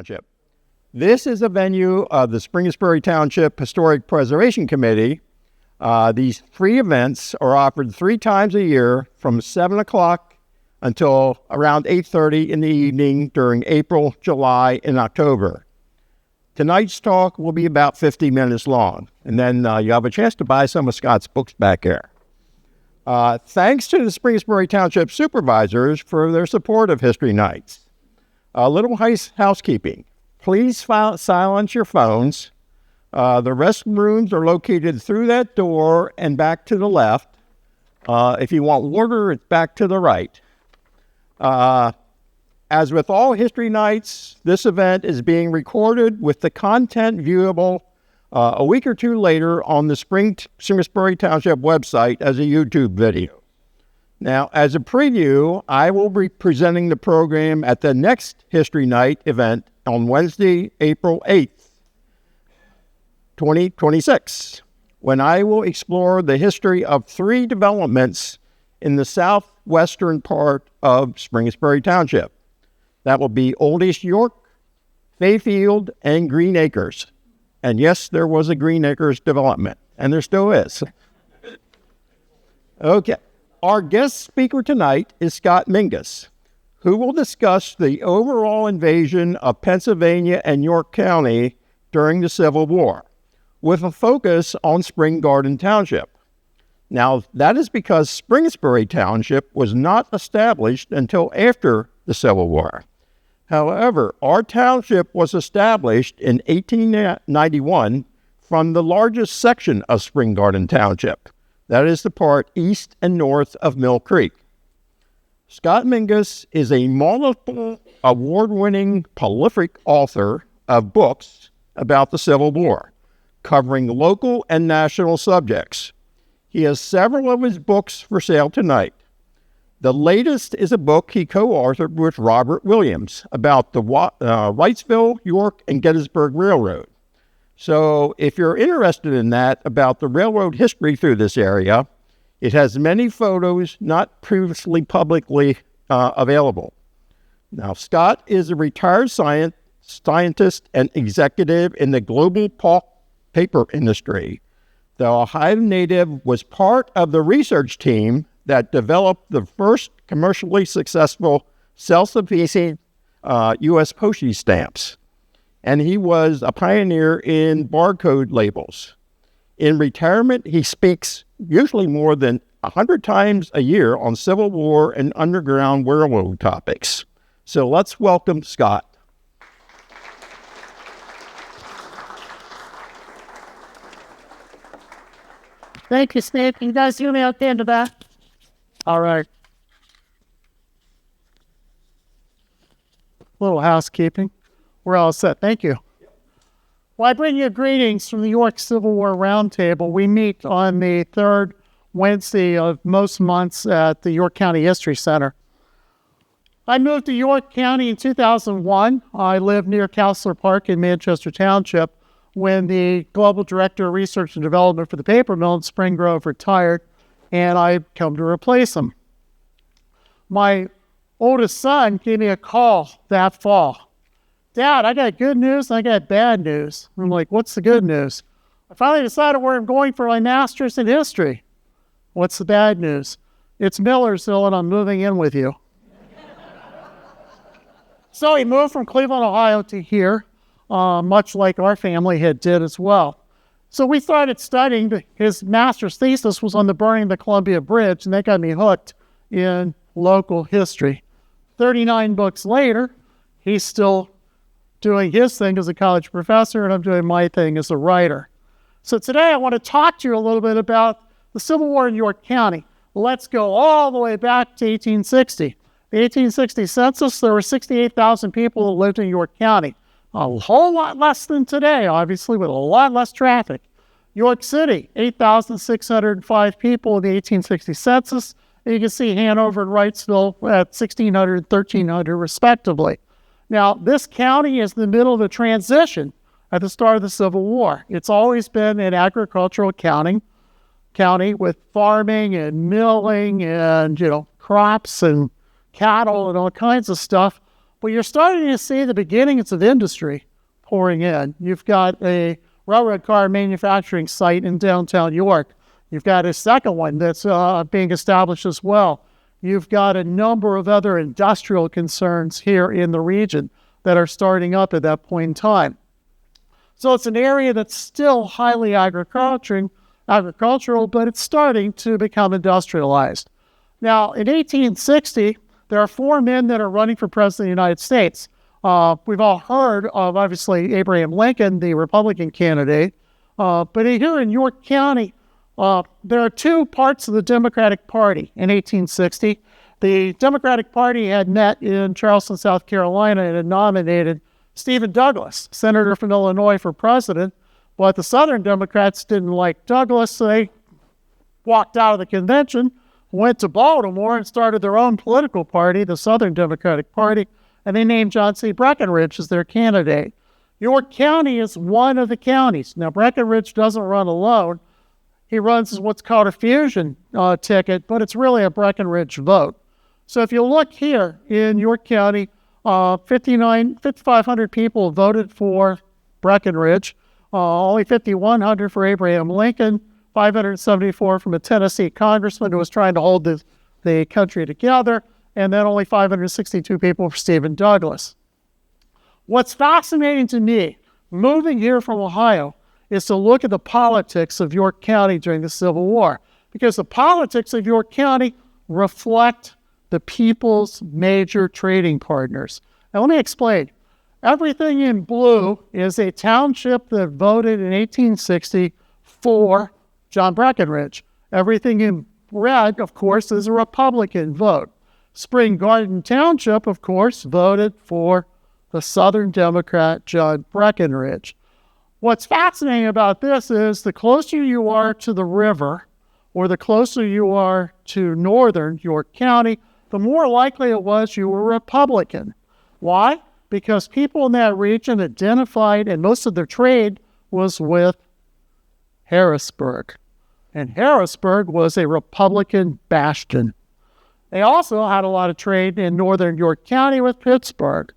Township. This is a venue of the Springettsbury Township Historic Preservation Committee. These free events are offered 3 times a year from 7 o'clock until around 8:30 in the evening during April, July, and October. Tonight's talk will be about 50 minutes long, and then you have a chance to buy some of Scott's books back there. Thanks to the Springettsbury Township supervisors for their support of History Nights. A little housekeeping. Please silence your phones. The restrooms are located through that door and back to the left. If you want water, it's back to the right. As with all History Nights, this event is being recorded with the content viewable a week or 2 later on the Springettsbury Township website as a YouTube video. Now, as a preview, I will be presenting the program at the next History Night event on Wednesday, April 8th, 2026, when I will explore the history of 3 developments in the southwestern part of Springettsbury Township. That will be Old East York, Fayfield, and Green Acres. And yes, there was a Green Acres development, and there still is. Okay. Our guest speaker tonight is Scott Mingus, who will discuss the overall invasion of Pennsylvania and York County during the Civil War, with a focus on Spring Garden Township. Now, that is because Springettsbury Township was not established until after the Civil War. However, our township was established in 1891 from the largest section of Spring Garden Township. That is the part east and north of Mill Creek. Scott Mingus is a multiple award-winning prolific author of books about the Civil War, covering local and national subjects. He has several of his books for sale tonight. The latest is a book he co-authored with Robert Williams about the Wrightsville, York, and Gettysburg Railroad. So if you're interested in that, about the railroad history through this area, it has many photos not previously publicly available. Now, Scott is a retired scientist and executive in the global pulp paper industry. The Ohio native was part of the research team that developed the first commercially successful self-sufficing U.S. postage stamps. And he was a pioneer in barcode labels. In retirement, he speaks usually more than 100 times a year on Civil War and Underground Railroad topics. So let's welcome Scott. Thank you, Steve. Can you guys hear me out there in the back? All right. Little housekeeping. We're all set. Thank you. Well, I bring you greetings from the York Civil War Roundtable. We meet on the 3rd Wednesday of most months at the York County History Center. I moved to York County in 2001. I lived near Counselor Park in Manchester Township when the Global Director of Research and Development for the paper mill in Spring Grove retired, and I come to replace him. My oldest son gave me a call that fall. Dad, I got good news and I got bad news. I'm like, what's the good news? I finally decided where I'm going for my master's in history. What's the bad news? It's Millersville and I'm moving in with you. So he moved from Cleveland, Ohio to here, much like our family did as well. So we started studying. His master's thesis was on the burning of the Columbia Bridge, and that got me hooked in local history. 39 books later, he's still doing his thing as a college professor, and I'm doing my thing as a writer. So today I want to talk to you a little bit about the Civil War in York County. Let's go all the way back to 1860. The 1860 census, there were 68,000 people who lived in York County. A whole lot less than today, obviously, with a lot less traffic. York City, 8,605 people in the 1860 census. And you can see Hanover and Wrightsville at 1,600 and 1,300 respectively. Now, this county is in the middle of a transition at the start of the Civil War. It's always been an agricultural county with farming and milling and, crops and cattle and all kinds of stuff. But you're starting to see the beginnings of industry pouring in. You've got a railroad car manufacturing site in downtown York. You've got a second one that's being established as well. You've got a number of other industrial concerns here in the region that are starting up at that point in time. So it's an area that's still highly agricultural, but it's starting to become industrialized. Now, in 1860, there are 4 men that are running for president of the United States. We've all heard of, obviously, Abraham Lincoln, the Republican candidate. But here in York County, there are 2 parts of the Democratic Party in 1860. The Democratic Party had met in Charleston, South Carolina, and had nominated Stephen Douglas, senator from Illinois, for president. But the Southern Democrats didn't like Douglas, so they walked out of the convention, went to Baltimore, and started their own political party, the Southern Democratic Party, and they named John C. Breckinridge as their candidate. York County is one of the counties. Now, Breckinridge doesn't run alone. He runs as what's called a fusion ticket, but it's really a Breckinridge vote. So if you look here in York County, 5,500 people voted for Breckinridge, only 5,100 for Abraham Lincoln, 574 from a Tennessee congressman who was trying to hold the country together, and then only 562 people for Stephen Douglas. What's fascinating to me, moving here from Ohio, is to look at the politics of York County during the Civil War, because the politics of York County reflect the people's major trading partners. Now, let me explain. Everything in blue is a township that voted in 1860 for John Breckinridge. Everything in red, of course, is a Republican vote. Spring Garden Township, of course, voted for the Southern Democrat John Breckinridge. What's fascinating about this is the closer you are to the river, or the closer you are to northern York County, the more likely it was you were Republican. Why? Because people in that region identified, and most of their trade was with Harrisburg. And Harrisburg was a Republican bastion. They also had a lot of trade in northern York County with Pittsburgh.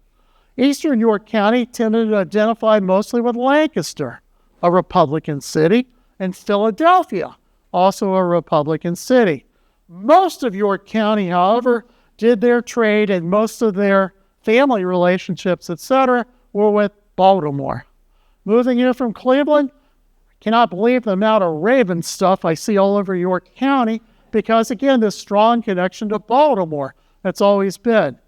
Eastern York County tended to identify mostly with Lancaster, a Republican city, and Philadelphia, also a Republican city. Most of York County, however, did their trade and most of their family relationships, etc., were with Baltimore. Moving here from Cleveland, I cannot believe the amount of Raven stuff I see all over York County because, again, this strong connection to Baltimore that's always been.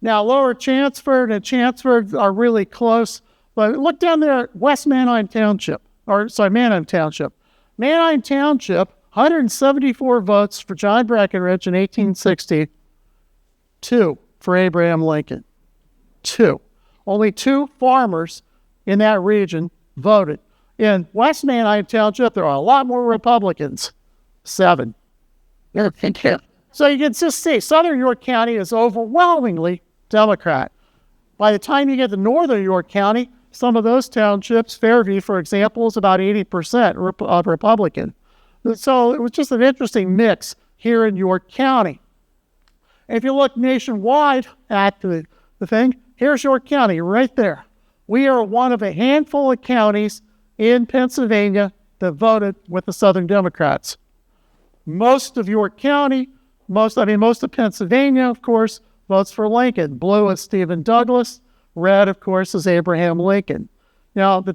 Now, Lower Chanceford and Chanceford are really close, but look down there at West Manheim Township, Manheim Township. Manheim Township, 174 votes for John Breckinridge in 1860, 2 for Abraham Lincoln. 2. Only 2 farmers in that region voted. In West Manheim Township, there are a lot more Republicans. 7. So you can just see, Southern York County is overwhelmingly Democrat. By the time you get to Northern York County, some of those townships, Fairview, for example, is about 80% Republican. So it was just an interesting mix here in York County. If you look nationwide at the thing, here's York County right there. We are one of a handful of counties in Pennsylvania that voted with the Southern Democrats. Most of York County, most of Pennsylvania, of course, votes for Lincoln. Blue is Stephen Douglas. Red, of course, is Abraham Lincoln. Now, the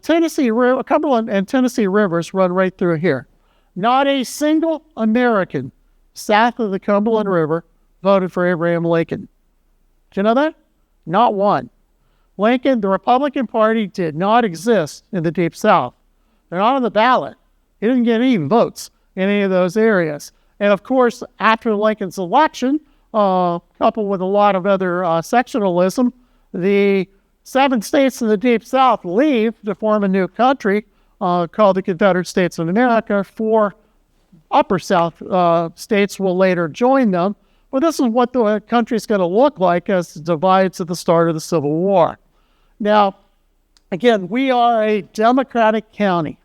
Cumberland and Tennessee rivers run right through here. Not a single American south of the Cumberland River voted for Abraham Lincoln. Did you know that? Not one. Lincoln, the Republican Party, did not exist in the Deep South. They're not on the ballot. He didn't get any votes in any of those areas. And of course, after Lincoln's election, coupled with a lot of other sectionalism, the 7 states in the Deep South leave to form a new country called the Confederate States of America. 4 Upper South states will later join them. But this is what the country's going to look like as it divides at the start of the Civil War. Now, again, we are a Democratic county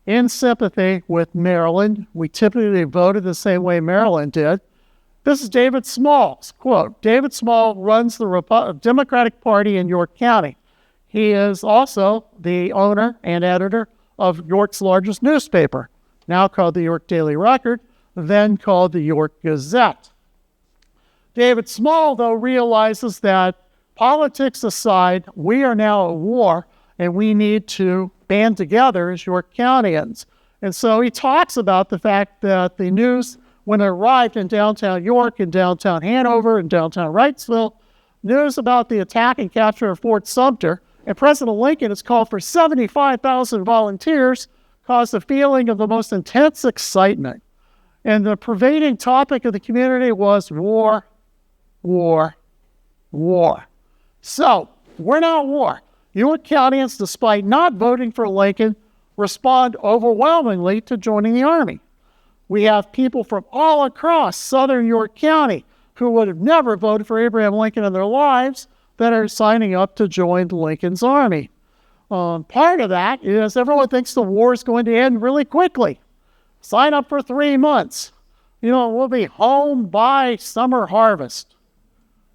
in sympathy with Maryland. We typically voted the same way Maryland did. This is David Small's quote. David Small runs the Democratic Party in York County. He is also the owner and editor of York's largest newspaper, now called the York Daily Record, then called the York Gazette. David Small, though, realizes that politics aside, we are now at war and we need to band together as York Countyans. And so he talks about the fact that the news, when it arrived in downtown York and downtown Hanover and downtown Wrightsville, news about the attack and capture of Fort Sumter, and President Lincoln has called for 75,000 volunteers, caused a feeling of the most intense excitement. And the pervading topic of the community was war, war, war. So, we're now at war. York Countyans, despite not voting for Lincoln, respond overwhelmingly to joining the Army. We have people from all across southern York County who would have never voted for Abraham Lincoln in their lives that are signing up to join Lincoln's Army. Part of that is everyone thinks the war is going to end really quickly. Sign up for 3 months. We'll be home by summer harvest.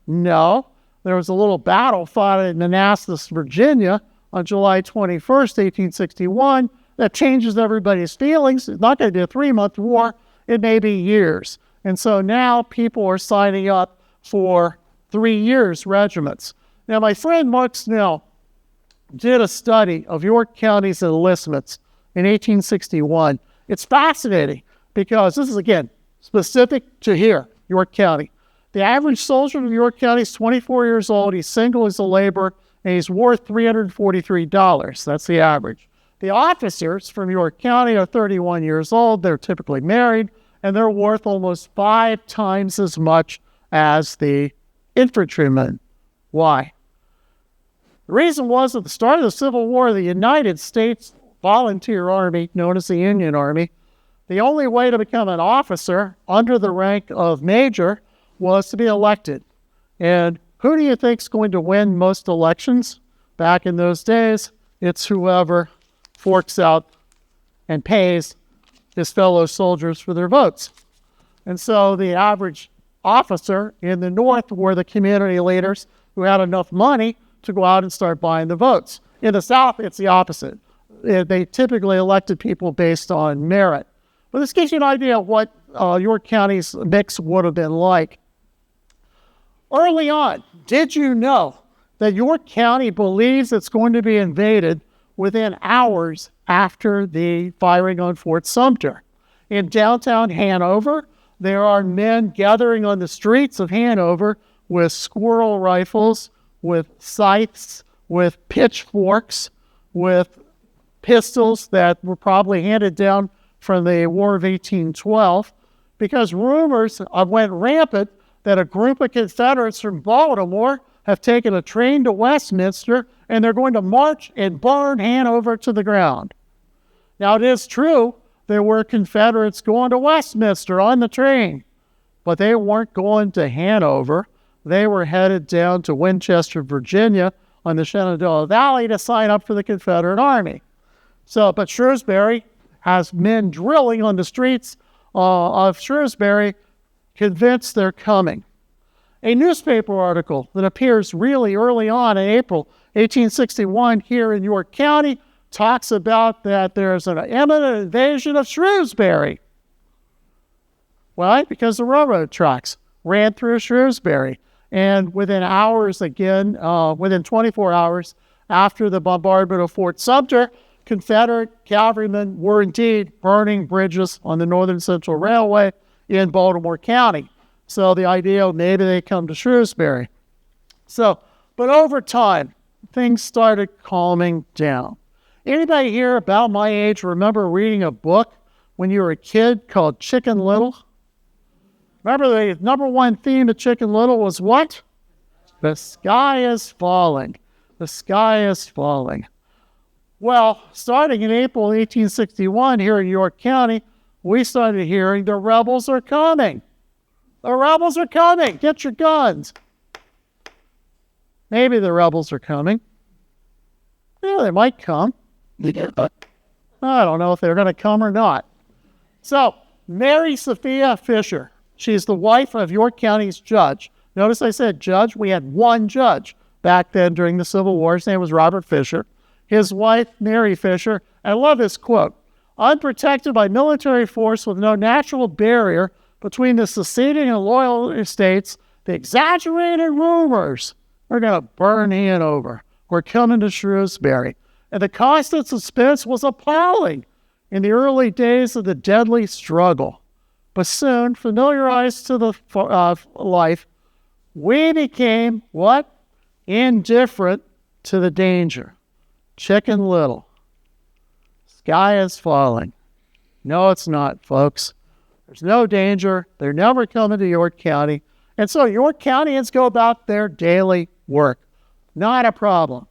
No, there was a little battle fought in Manassas, Virginia on July 21st, 1861 that changes everybody's feelings. It's not going to be a 3-month war. It may be years. And so now people are signing up for 3 years regiments. Now, my friend Mark Snell did a study of York County's enlistments in 1861. It's fascinating because this is, again, specific to here, York County. The average soldier in York County is 24 years old. He's single, he's a laborer, and he's worth $343. That's the average. The officers from York County are 31 years old. They're typically married, and they're worth almost 5 times as much as the infantrymen. Why? The reason was at the start of the Civil War, the United States Volunteer Army, known as the Union Army, the only way to become an officer under the rank of major was to be elected. And who do you think is going to win most elections? Back in those days, it's whoever forks out and pays his fellow soldiers for their votes. And so the average officer in the North were the community leaders who had enough money to go out and start buying the votes. In the South, it's the opposite. They typically elected people based on merit. But this gives you an idea of what York County's mix would have been like. Early on, did you know that York County believes it's going to be invaded within hours after the firing on Fort Sumter? In downtown Hanover, there are men gathering on the streets of Hanover with squirrel rifles, with scythes, with pitchforks, with pistols that were probably handed down from the War of 1812, because rumors went rampant that a group of Confederates from Baltimore have taken a train to Westminster and they're going to march and burn Hanover to the ground. Now, it is true there were Confederates going to Westminster on the train, but they weren't going to Hanover. They were headed down to Winchester, Virginia on the Shenandoah Valley to sign up for the Confederate Army. But Shrewsbury has men drilling on the streets of Shrewsbury, convinced they're coming. A newspaper article that appears really early on in April 1861 here in York County talks about that there's an imminent invasion of Shrewsbury. Why? Because the railroad tracks ran through Shrewsbury. And within hours, again, within 24 hours after the bombardment of Fort Sumter, Confederate cavalrymen were indeed burning bridges on the Northern Central Railway in Baltimore County. So the idea, maybe they come to Shrewsbury. But over time, things started calming down. Anybody here about my age remember reading a book when you were a kid called Chicken Little? Remember the number one theme of Chicken Little was what? The sky is falling. The sky is falling. Well, starting in April 1861 here in York County, we started hearing the rebels are coming. The rebels are coming. Get your guns. Maybe the rebels are coming. Yeah, they might come. I don't know if they're going to come or not. So, Mary Sophia Fisher She's the wife of York County's judge. Notice I said judge. We had one judge back then during the Civil War. His name was Robert Fisher. His wife, Mary Fisher. I love this quote. Unprotected by military force with no natural barrier between the seceding and loyal estates, the exaggerated rumors are going to burn Hanover. We're coming to Shrewsbury. And the constant suspense was appalling in the early days of the deadly struggle. But soon, familiarized to the life, we became what? Indifferent to the danger. Chicken Little. Sky is falling. No, it's not, folks. There's no danger. They're never coming to York County. And so York Countyans go about their daily work. Not a problem.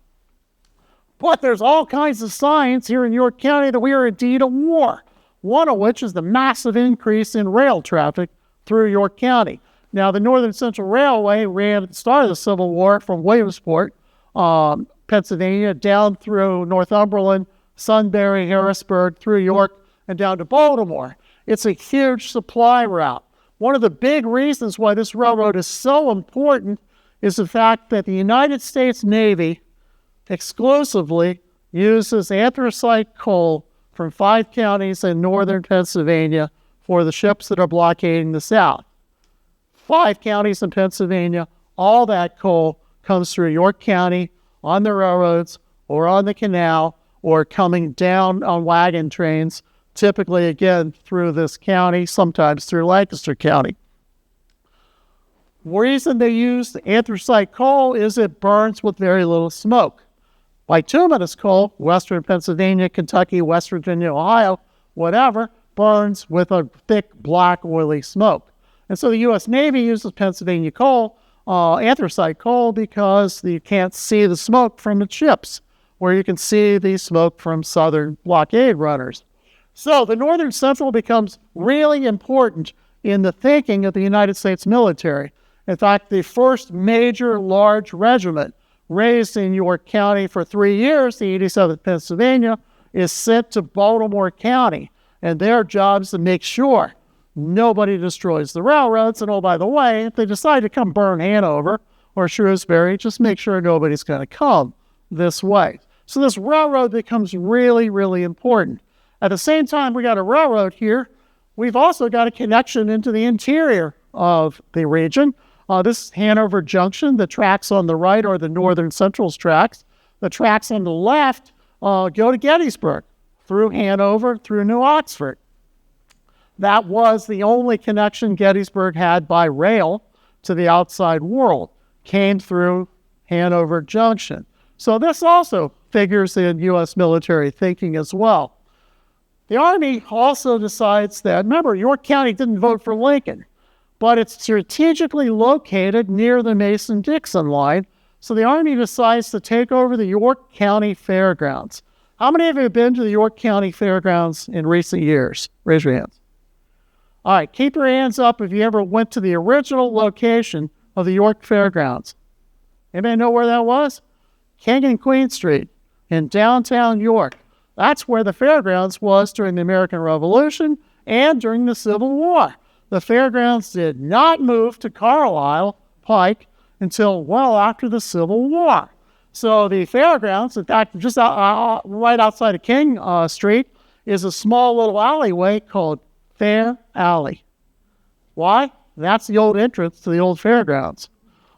But there's all kinds of signs here in York County that we are indeed at war. One of which is the massive increase in rail traffic through York County. Now, the Northern Central Railway ran at the start of the Civil War from Williamsport, Pennsylvania, down through Northumberland, Sunbury, Harrisburg, through York, and down to Baltimore. It's a huge supply route. One of the big reasons why this railroad is so important is the fact that the United States Navy exclusively uses anthracite coal from 5 counties in northern Pennsylvania for the ships that are blockading the South. 5 counties in Pennsylvania, all that coal comes through York County on the railroads or on the canal or coming down on wagon trains, typically, again, through this county, sometimes through Lancaster County. The reason they use anthracite coal is it burns with very little smoke. Bituminous coal, western Pennsylvania, Kentucky, West Virginia, Ohio, whatever, burns with a thick, black, oily smoke. And so the U.S. Navy uses Pennsylvania coal, anthracite coal, because you can't see the smoke from the ships, where you can see the smoke from southern blockade runners. So the Northern Central becomes really important in the thinking of the United States military. In fact, the first major large regiment raised in York County for 3 years, the 87th Pennsylvania, is sent to Baltimore County. And their job is to make sure nobody destroys the railroads. And oh, by the way, if they decide to come burn Hanover or Shrewsbury, just make sure nobody's going to come this way. So this railroad becomes really, really important. At the same time we got a railroad here, we've also got a connection into the interior of the region. This is Hanover Junction. The tracks on the right are the Northern Central's tracks. The tracks on the left go to Gettysburg, through Hanover, through New Oxford. That was the only connection Gettysburg had by rail to the outside world, came through Hanover Junction. So this also figures in U.S. military thinking as well. The Army also decides that, remember, York County didn't vote for Lincoln, but it's strategically located near the Mason-Dixon line, so the Army decides to take over the York County Fairgrounds. How many of you have been to the York County Fairgrounds in recent years? Raise your hands. All right, keep your hands up if you ever went to the original location of the York Fairgrounds. Anybody know where that was? King and Queen Street in downtown York. That's where the fairgrounds was during the American Revolution and during the Civil War. The fairgrounds did not move to Carlisle Pike until well after the Civil War. So the fairgrounds, in fact, just right outside of King Street, is a small little alleyway called Fair Alley. Why? That's the old entrance to the old fairgrounds.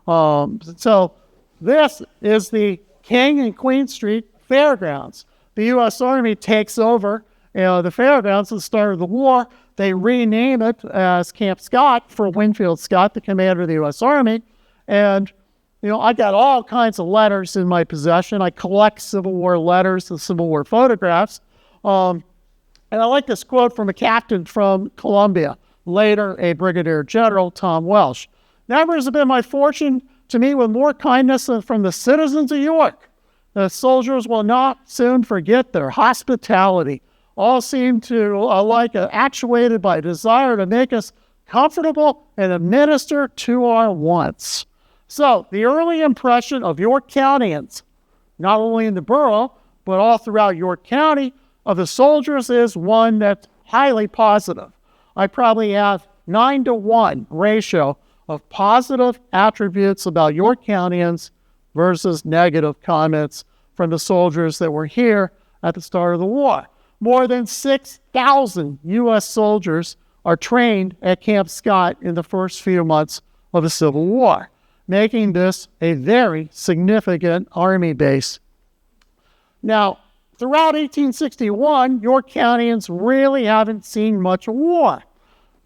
So this is the King and Queen Street Fairgrounds. The U.S. Army takes over the fairgrounds at the start of the war. They rename it as Camp Scott for Winfield Scott, the commander of the U.S. Army. And, I got all kinds of letters in my possession. I collect Civil War letters and Civil War photographs. And I like this quote from a captain from Columbia, later a brigadier general, Tom Welsh. Never has it been my fortune to meet with more kindness than from the citizens of York. The soldiers will not soon forget their hospitality. All seem to actuated by a desire to make us comfortable and administer to our wants. So the early impression of York Countyans, not only in the borough, but all throughout York County, of the soldiers is one that's highly positive. I probably have 9-to-1 ratio of positive attributes about York Countyans versus negative comments from the soldiers that were here at the start of the war. More than 6,000 U.S. soldiers are trained at Camp Scott in the first few months of the Civil War, making this a very significant Army base. Now, throughout 1861, York Countyans really haven't seen much war.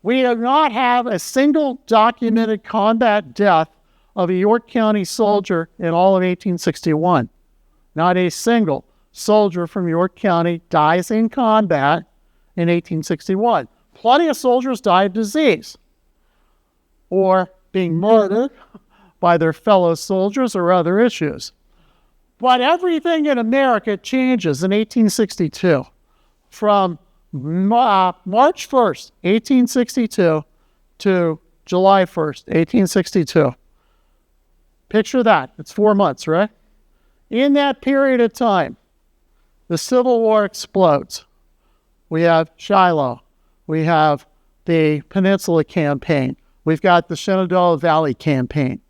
We do not have a single documented combat death of a York County soldier in all of 1861. Not a single soldier from York County dies in combat in 1861. Plenty of soldiers die of disease or being murdered by their fellow soldiers or other issues. But everything in America changes in 1862. From March 1st, 1862 to July 1st, 1862. Picture that. It's 4 months, right? In that period of time, the Civil War explodes. We have Shiloh. We have the Peninsula Campaign. We've got the Shenandoah Valley Campaign.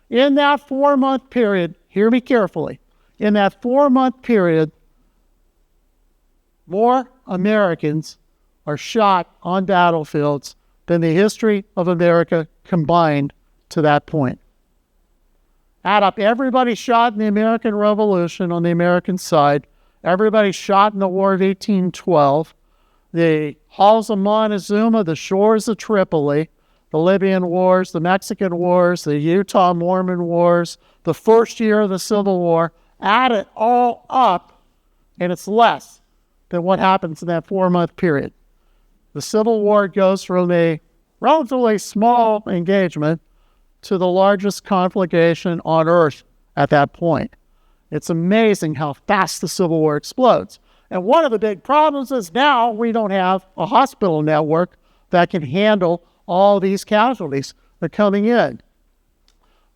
In that 4-month period, hear me carefully, in that 4-month period, more Americans are shot on battlefields than the history of America combined to that point. Add up everybody shot in the American Revolution on the American side, everybody shot in the War of 1812, the halls of Montezuma, the shores of Tripoli, the Libyan Wars, the Mexican Wars, the Utah Mormon Wars, the first year of the Civil War, add it all up, and it's less than what happens in that 4-month period. The Civil War goes from a relatively small engagement to the largest conflagration on earth at that point. It's amazing how fast the Civil War explodes. And one of the big problems is now we don't have a hospital network that can handle all these casualties that are coming in.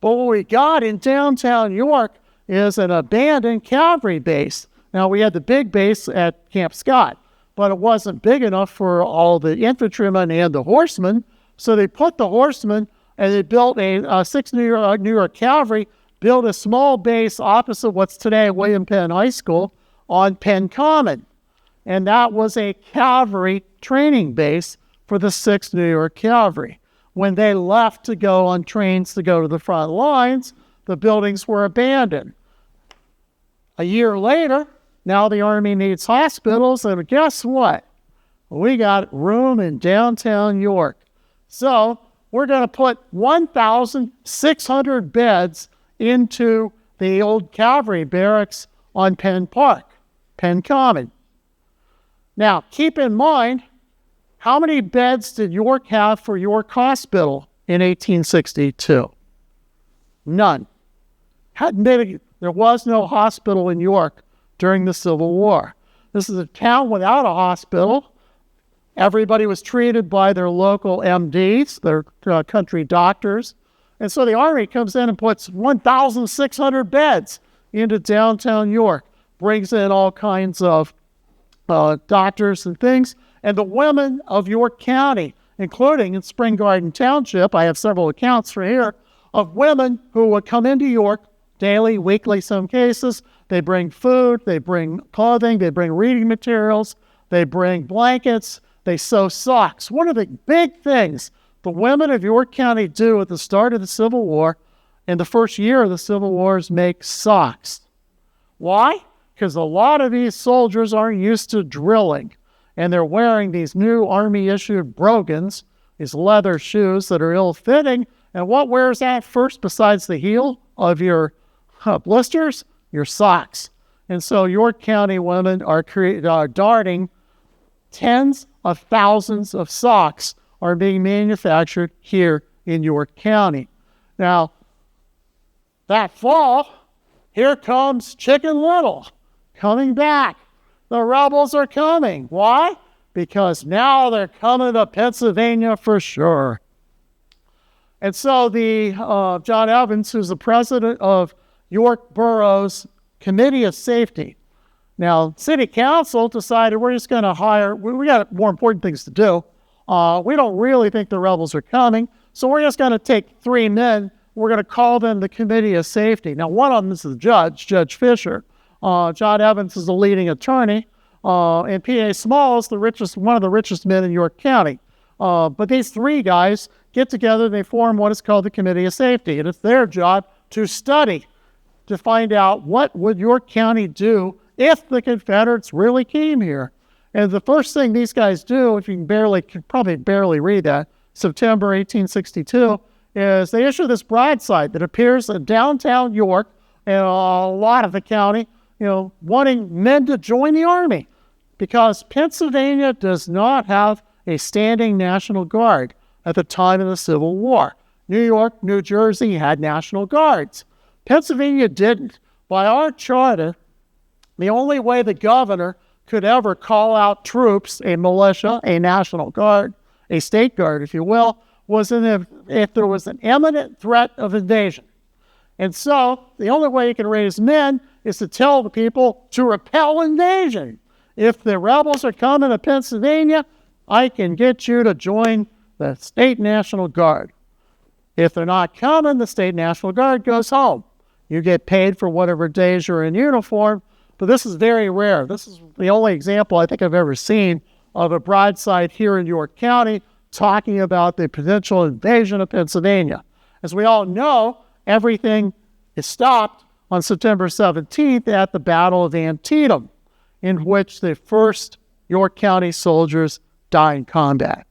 But what we got in downtown York is an abandoned cavalry base. Now, we had the big base at Camp Scott, but it wasn't big enough for all the infantrymen and the horsemen, so they put the horsemen and they built a 6th New York Cavalry, built a small base opposite what's today William Penn High School on Penn Common. And that was a cavalry training base for the 6th New York Cavalry. When they left to go on trains to go to the front lines, the buildings were abandoned. A year later, now the Army needs hospitals, and guess what? We got room in downtown York. So we're going to put 1,600 beds into the old cavalry barracks on Penn Park, Penn Common. Now, keep in mind, how many beds did York have for York Hospital in 1862? None. There was no hospital in York during the Civil War. This is a town without a hospital. Everybody was treated by their local MDs, their country doctors. And so the Army comes in and puts 1,600 beds into downtown York, brings in all kinds of doctors and things. And the women of York County, including in Springettsbury Township, I have several accounts for here, of women who would come into York daily, weekly, some cases. They bring food, they bring clothing, they bring reading materials, they bring blankets, they sew socks. One of the big things the women of York County do at the start of the Civil War, in the first year of the Civil War, is make socks. Why? Because a lot of these soldiers aren't used to drilling, and they're wearing these new Army-issued brogans, these leather shoes that are ill-fitting. And what wears that first besides the heel of your blisters? Your socks. And so York County women are darting tens of thousands of socks are being manufactured here in York County. Now, that fall, here comes Chicken Little coming back. The rebels are coming. Why? Because now they're coming to Pennsylvania for sure. And so John Evans, who's the president of York Borough's Committee of Safety. Now, City Council decided we're just going to hire, we got more important things to do. We don't really think the rebels are coming, so we're just going to take 3 men. We're going to call them the Committee of Safety. Now, one of them is the judge, Judge Fisher. John Evans is the leading attorney, and P.A. Smalls, one of the richest men in York County. But these 3 guys get together, they form what is called the Committee of Safety, and it's their job to study, to find out what would York County do if the Confederates really came here. And the first thing these guys do, if you can probably barely read that, September 1862, is they issue this broadside that appears in downtown York and a lot of the county, wanting men to join the army, because Pennsylvania does not have a standing National Guard at the time of the Civil War. New York, New Jersey had National Guards. Pennsylvania didn't. By our charter, the only way the governor could ever call out troops, a militia, a National Guard, a state guard, if you will, was if there was an imminent threat of invasion. And so the only way you can raise men is to tell the people to repel invasion. If the rebels are coming to Pennsylvania, I can get you to join the state National Guard. If they're not coming, the state National Guard goes home. You get paid for whatever days you're in uniform, but this is very rare. This is the only example I think I've ever seen of a broadside here in York County talking about the potential invasion of Pennsylvania. As we all know, everything is stopped on September 17th at the Battle of Antietam, in which the first York County soldiers die in combat.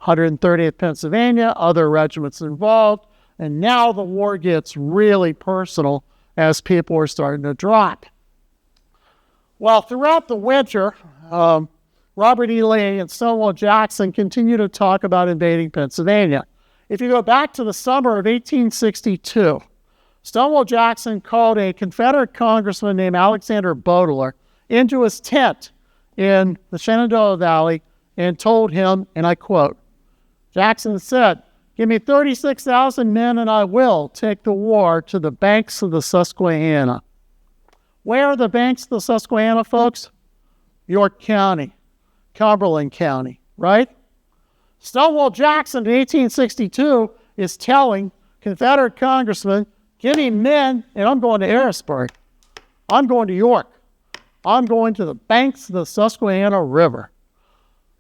130th Pennsylvania, other regiments involved, and now the war gets really personal as people are starting to drop. Well, throughout the winter, Robert E. Lee and Stonewall Jackson continue to talk about invading Pennsylvania. If you go back to the summer of 1862, Stonewall Jackson called a Confederate congressman named Alexander Boteler into his tent in the Shenandoah Valley and told him, and I quote, Jackson said, "Give me 36,000 men and I will take the war to the banks of the Susquehanna." Where are the banks of the Susquehanna, folks? York County, Cumberland County, right? Stonewall Jackson in 1862 is telling Confederate congressmen, give me men and I'm going to Harrisburg. I'm going to York. I'm going to the banks of the Susquehanna River.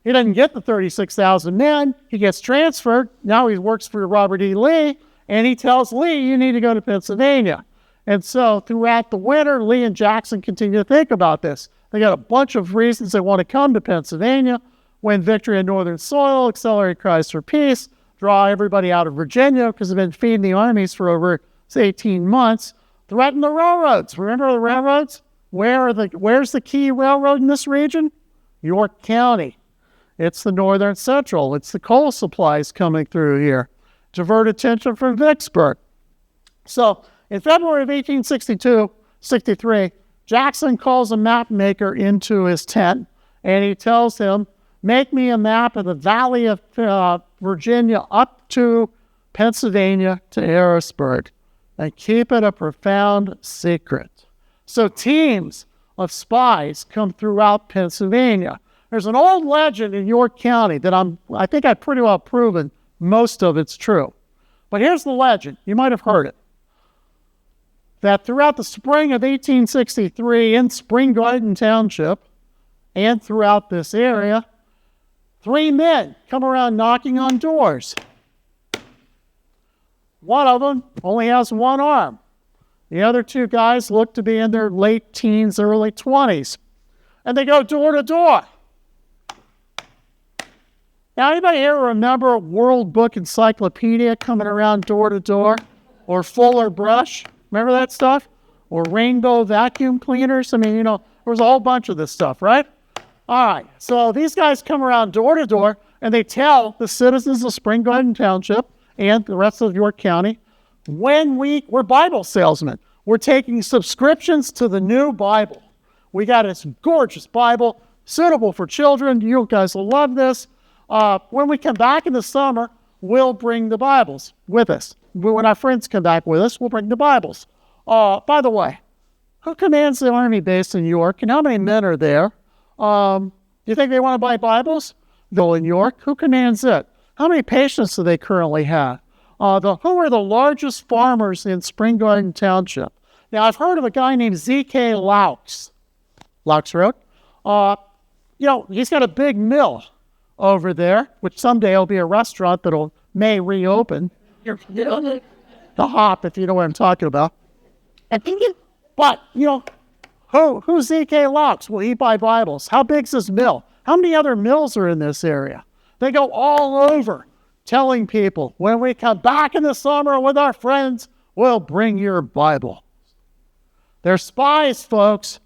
He doesn't get the 36,000 men. He gets transferred. Now he works for Robert E. Lee, and he tells Lee, you need to go to Pennsylvania. And so throughout the winter, Lee and Jackson continue to think about this. They got a bunch of reasons they want to come to Pennsylvania: win victory in northern soil, accelerate cries for peace, draw everybody out of Virginia because they've been feeding the armies for over 18 months, threaten the railroads. Remember the railroads? Where's the key railroad in this region? York County. It's the Northern Central. It's the coal supplies coming through here. Divert attention from Vicksburg. So in February of 1863, Jackson calls a map maker into his tent, and he tells him, make me a map of the Valley of Virginia up to Pennsylvania to Harrisburg, and keep it a profound secret. So teams of spies come throughout Pennsylvania. There's an old legend in York County that I think I've pretty well proven most of it's true. But here's the legend. You might have heard it. That throughout the spring of 1863 in Springettsbury Township and throughout this area, 3 men come around knocking on doors. One of them only has one arm. The other 2 guys look to be in their late teens, early 20s. And they go door to door. Now, anybody here remember World Book Encyclopedia coming around door to door? Or Fuller Brush? Remember that stuff? Or Rainbow Vacuum Cleaners? I mean, there was a whole bunch of this stuff, right? All right, so these guys come around door to door, and they tell the citizens of Springettsbury Township and the rest of York County, we're Bible salesmen. We're taking subscriptions to the new Bible. We got this gorgeous Bible, suitable for children. You guys will love this. When we come back in the summer, we'll bring the Bibles with us. When our friends come back with us, we'll bring the Bibles. By the way, who commands the army base in York, and how many men are there? Do you think they want to buy Bibles? though in York, who commands it? How many patients do they currently have? Who are the largest farmers in Springettsbury Township? Now, I've heard of a guy named Z.K. Laux Road. He's got a big mill over there, which someday will be a restaurant that may reopen. The Hop, if you know what I'm talking about. But, who's Z.K. Laux? Will he buy Bibles? How big's his mill? How many other mills are in this area? They go all over telling people, when we come back in the summer with our friends, we'll bring your Bible. They're spies, folks,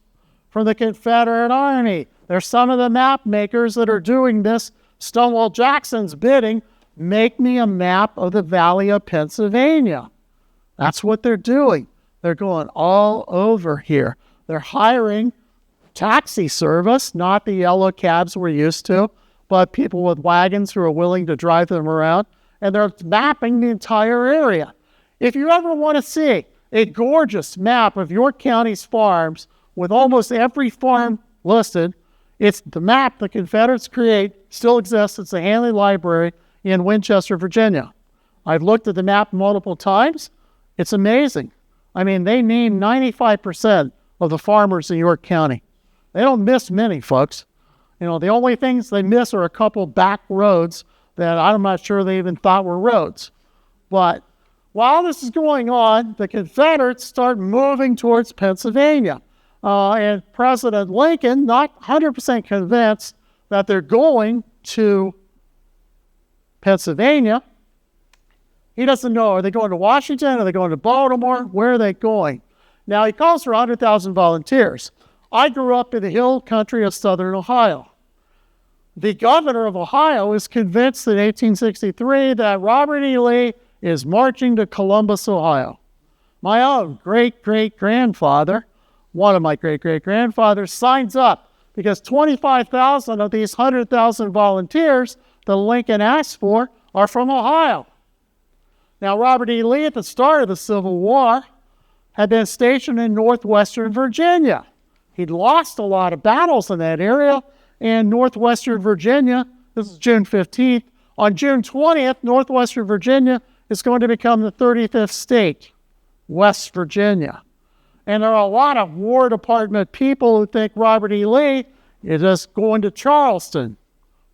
from the Confederate Army. They're some of the map makers that are doing this. Stonewall Jackson's bidding, make me a map of the Valley of Pennsylvania. That's what they're doing. They're going all over here. They're hiring taxi service, not the yellow cabs we're used to, but people with wagons who are willing to drive them around, and they're mapping the entire area. If you ever want to see a gorgeous map of York County's farms with almost every farm listed, it's the map the Confederates create, still exists. It's the Hanley Library in Winchester, Virginia. I've looked at the map multiple times. It's amazing. I mean, they name 95% of the farmers in York County. They don't miss many, folks. The only things they miss are a couple back roads that I'm not sure they even thought were roads. But while this is going on, the Confederates start moving towards Pennsylvania. And President Lincoln, not 100% convinced that they're going to Pennsylvania. He doesn't know. Are they going to Washington? Are they going to Baltimore? Where are they going? Now, he calls for 100,000 volunteers. I grew up in the hill country of southern Ohio. The governor of Ohio is convinced in 1863 that Robert E. Lee is marching to Columbus, Ohio. My own great-great-grandfather, one of my great-great-grandfathers, signs up because 25,000 of these 100,000 volunteers that Lincoln asked for are from Ohio. Now, Robert E. Lee, at the start of the Civil War, had been stationed in northwestern Virginia. He'd lost a lot of battles in that area, and northwestern Virginia, this is June 15th, on June 20th, northwestern Virginia is going to become the 35th state, West Virginia. And there are a lot of War Department people who think Robert E. Lee is just going to Charleston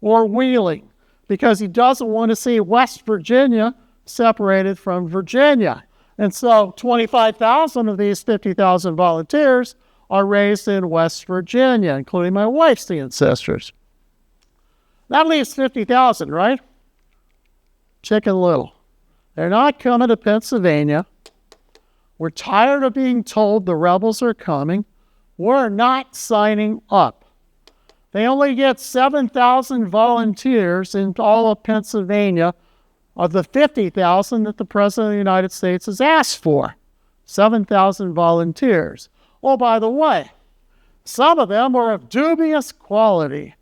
or Wheeling because he doesn't want to see West Virginia separated from Virginia. And so 25,000 of these 50,000 volunteers are raised in West Virginia, including my wife's ancestors. That leaves 50,000, right? Chicken Little. They're not coming to Pennsylvania. We're tired of being told the rebels are coming. We're not signing up. They only get 7,000 volunteers in all of Pennsylvania of the 50,000 that the President of the United States has asked for. 7,000 volunteers. Oh, by the way, some of them are of dubious quality.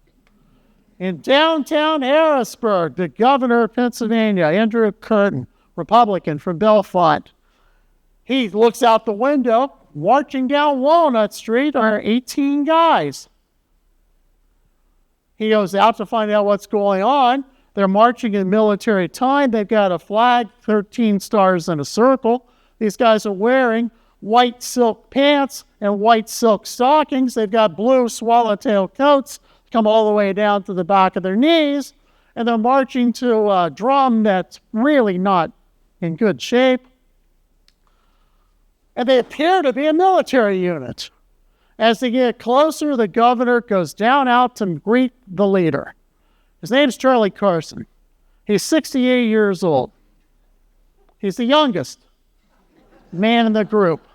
In downtown Harrisburg, the governor of Pennsylvania, Andrew Curtin, Republican from Bellefonte, he looks out the window. Marching down Walnut Street are 18 guys. He goes out to find out what's going on. They're marching in military time. They've got a flag, 13 stars in a circle. These guys are wearing white silk pants and white silk stockings. They've got blue swallowtail coats come all the way down to the back of their knees. And they're marching to a drum that's really not in good shape. And they appear to be a military unit. As they get closer, the governor goes down out to greet the leader. His name's Charlie Carson. He's 68 years old. He's the youngest man in the group.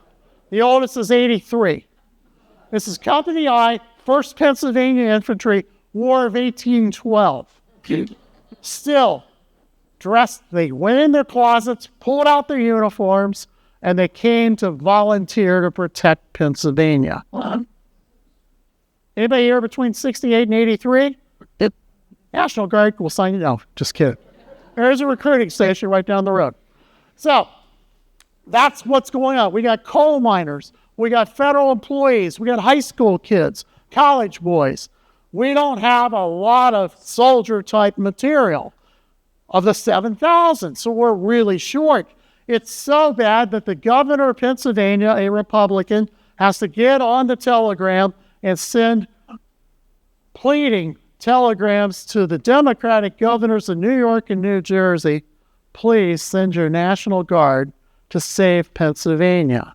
The oldest is 83. This is Company I, 1st Pennsylvania Infantry, War of 1812. Still dressed, they went in their closets, pulled out their uniforms, and they came to volunteer to protect Pennsylvania. Anybody here between 68 and 83? National Guard will sign you. No, just kidding. There's a recruiting station right down the road. So that's what's going on. We got coal miners. We got federal employees. We got high school kids, college boys. We don't have a lot of soldier-type material of the 7,000, so we're really short. It's so bad that the governor of Pennsylvania, a Republican, has to get on the telegram and send pleading telegrams to the Democratic governors of New York and New Jersey. Please send your National Guard to save Pennsylvania.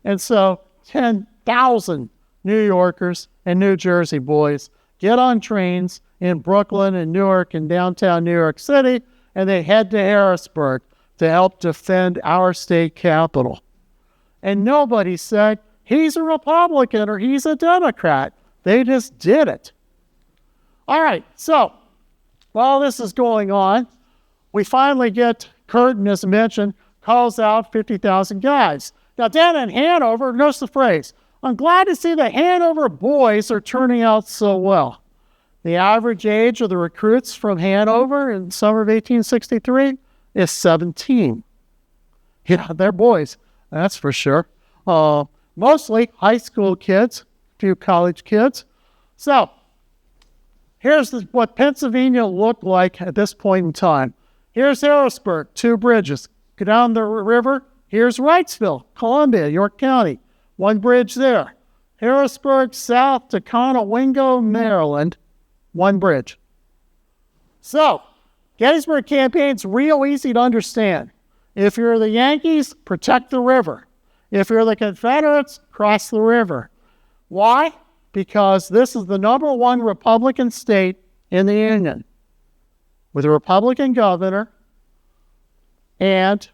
And so 10,000 New Yorkers and New Jersey boys get on trains in Brooklyn and Newark and downtown New York City, and they head to Harrisburg to help defend our state capital. And nobody said, he's a Republican or he's a Democrat. They just did it. All right, so while this is going on, we finally get Curtin, as mentioned, calls out 50,000 guys. Now, down in Hanover, notice the phrase, I'm glad to see the Hanover boys are turning out so well. The average age of the recruits from Hanover in summer of 1863 is 17. Yeah, they're boys, that's for sure. Mostly high school kids, a few college kids. So, here's what Pennsylvania looked like at this point in time. Here's Harrisburg, 2 bridges. Go down the river, here's Wrightsville, Columbia, York County. 1 bridge there. Harrisburg south to Conowingo, Maryland. 1 bridge. So, Gettysburg Campaign's real easy to understand. If you're the Yankees, protect the river. If you're the Confederates, cross the river. Why? Because this is the #1 Republican state in the Union, with a Republican governor, and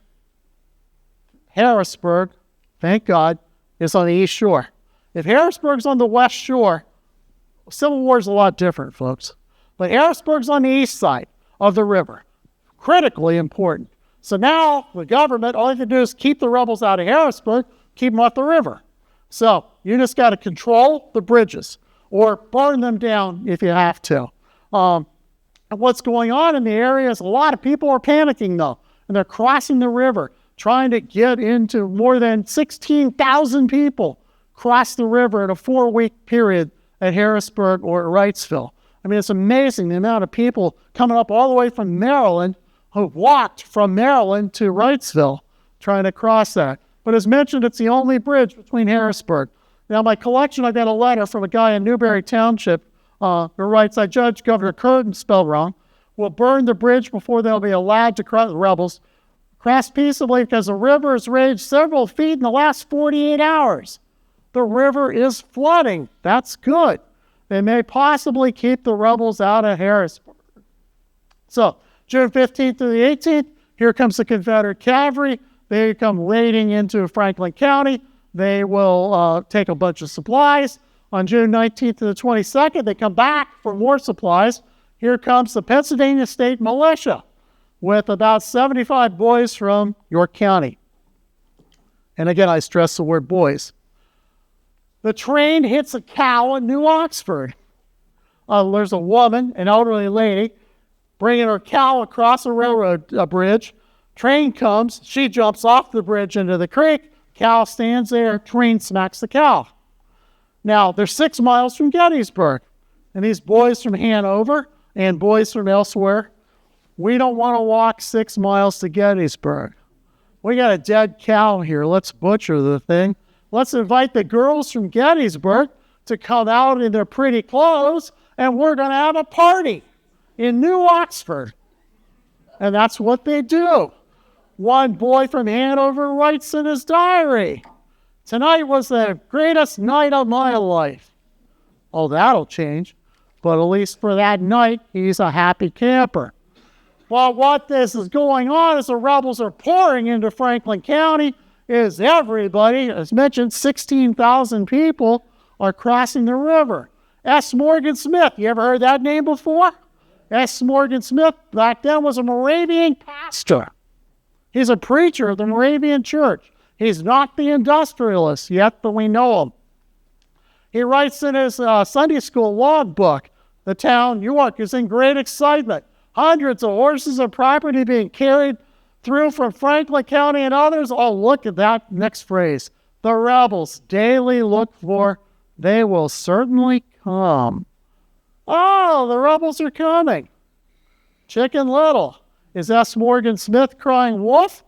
Harrisburg, thank God, is on the East Shore. If Harrisburg's on the West Shore, Civil War is a lot different, folks. But Harrisburg's on the east side of the river. Critically important. So now the government, all they can do is keep the rebels out of Harrisburg, keep them off the river. So you just got to control the bridges or burn them down if you have to. And what's going on in the area is a lot of people are panicking, though, and they're crossing the river, trying to get into more than 16,000 people cross the river in a 4-week period at Harrisburg or Wrightsville. I mean, it's amazing the amount of people coming up all the way from Maryland who walked from Maryland to Wrightsville trying to cross that. But as mentioned, it's the only bridge between Harrisburg. Now, in my collection, I got a letter from a guy in Newberry Township who writes, I judge Governor Curtin spelled wrong, will burn the bridge before they'll be allowed to cross the rebels. Cross peaceably because the river has raged several feet in the last 48 hours. The river is flooding. That's good. They may possibly keep the rebels out of Harrisburg. So, June 15th to the 18th, here comes the Confederate cavalry. They come raiding into Franklin County. They will take a bunch of supplies. On June 19th to the 22nd, they come back for more supplies. Here comes the Pennsylvania State Militia with about 75 boys from York County. And again, I stress the word boys. The train hits a cow in New Oxford. There's a woman, an elderly lady, bringing her cow across a railroad bridge. Train comes, she jumps off the bridge into the creek. Cow stands there, train smacks the cow. Now, they're 6 miles from Gettysburg. And these boys from Hanover and boys from elsewhere, we don't want to walk 6 miles to Gettysburg. We got a dead cow here. Let's butcher the thing. Let's invite the girls from Gettysburg to come out in their pretty clothes, and we're going to have a party in New Oxford. And that's what they do. One boy from Hanover writes in his diary, tonight was the greatest night of my life. Oh, that'll change. But at least for that night, he's a happy camper. Well, what this is going on as the rebels are pouring into Franklin County is everybody, as mentioned, 16,000 people are crossing the river. S. Morgan Smith, you ever heard that name before? S. Morgan Smith back then was a Moravian pastor. He's a preacher of the Moravian church. He's not the industrialist yet, but we know him. He writes in his Sunday school logbook, the town, York, is in great excitement. Hundreds of horses and property being carried through from Franklin County and others. Oh, look at that next phrase. The rebels daily look for, they will certainly come. Oh, the rebels are coming. Chicken Little. Is S. Morgan Smith crying wolf?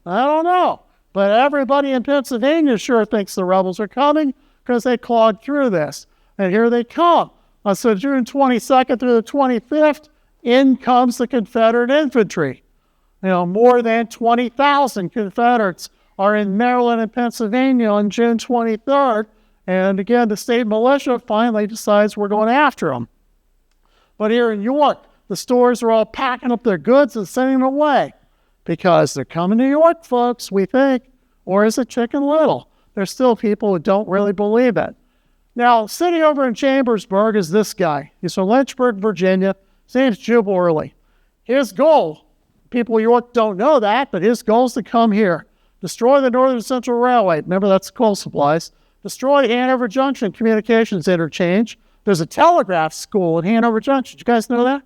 I don't know. But everybody in Pennsylvania sure thinks the rebels are coming because they clawed through this. And here they come. So June 22nd through the 25th, in comes the Confederate infantry. More than 20,000 Confederates are in Maryland and Pennsylvania on June 23rd. And again, the state militia finally decides we're going after them. But here in York, the stores are all packing up their goods and sending them away because they're coming to York, folks, we think. Or is it Chicken Little? There's still people who don't really believe it. Now, sitting over in Chambersburg is this guy. He's from Lynchburg, Virginia. His name's Jubal Early. His goal, people in York don't know that, but his goal is to come here, destroy the Northern Central Railway. Remember, that's coal supplies. Destroy Hanover Junction Communications Interchange. There's a telegraph school at Hanover Junction. Did you guys know that?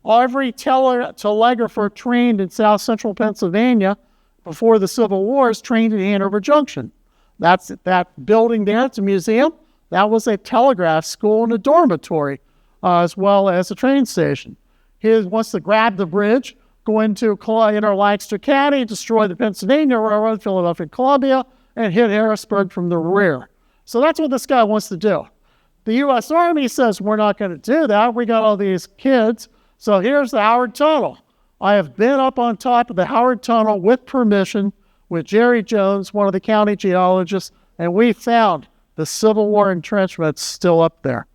Every telegrapher trained in South Central Pennsylvania before the Civil War is trained at Hanover Junction. That's that building there. It's a museum. That was a telegraph school and a dormitory, as well as a train station. He wants to grab the bridge, go into Lancaster County, destroy the Pennsylvania Railroad, Philadelphia, Columbia, and hit Harrisburg from the rear. So that's what this guy wants to do. The U.S. Army says, we're not going to do that. We got all these kids. So here's the Howard Tunnel. I have been up on top of the Howard Tunnel with permission with Jerry Jones, one of the county geologists, and we found the Civil War entrenchments still up there.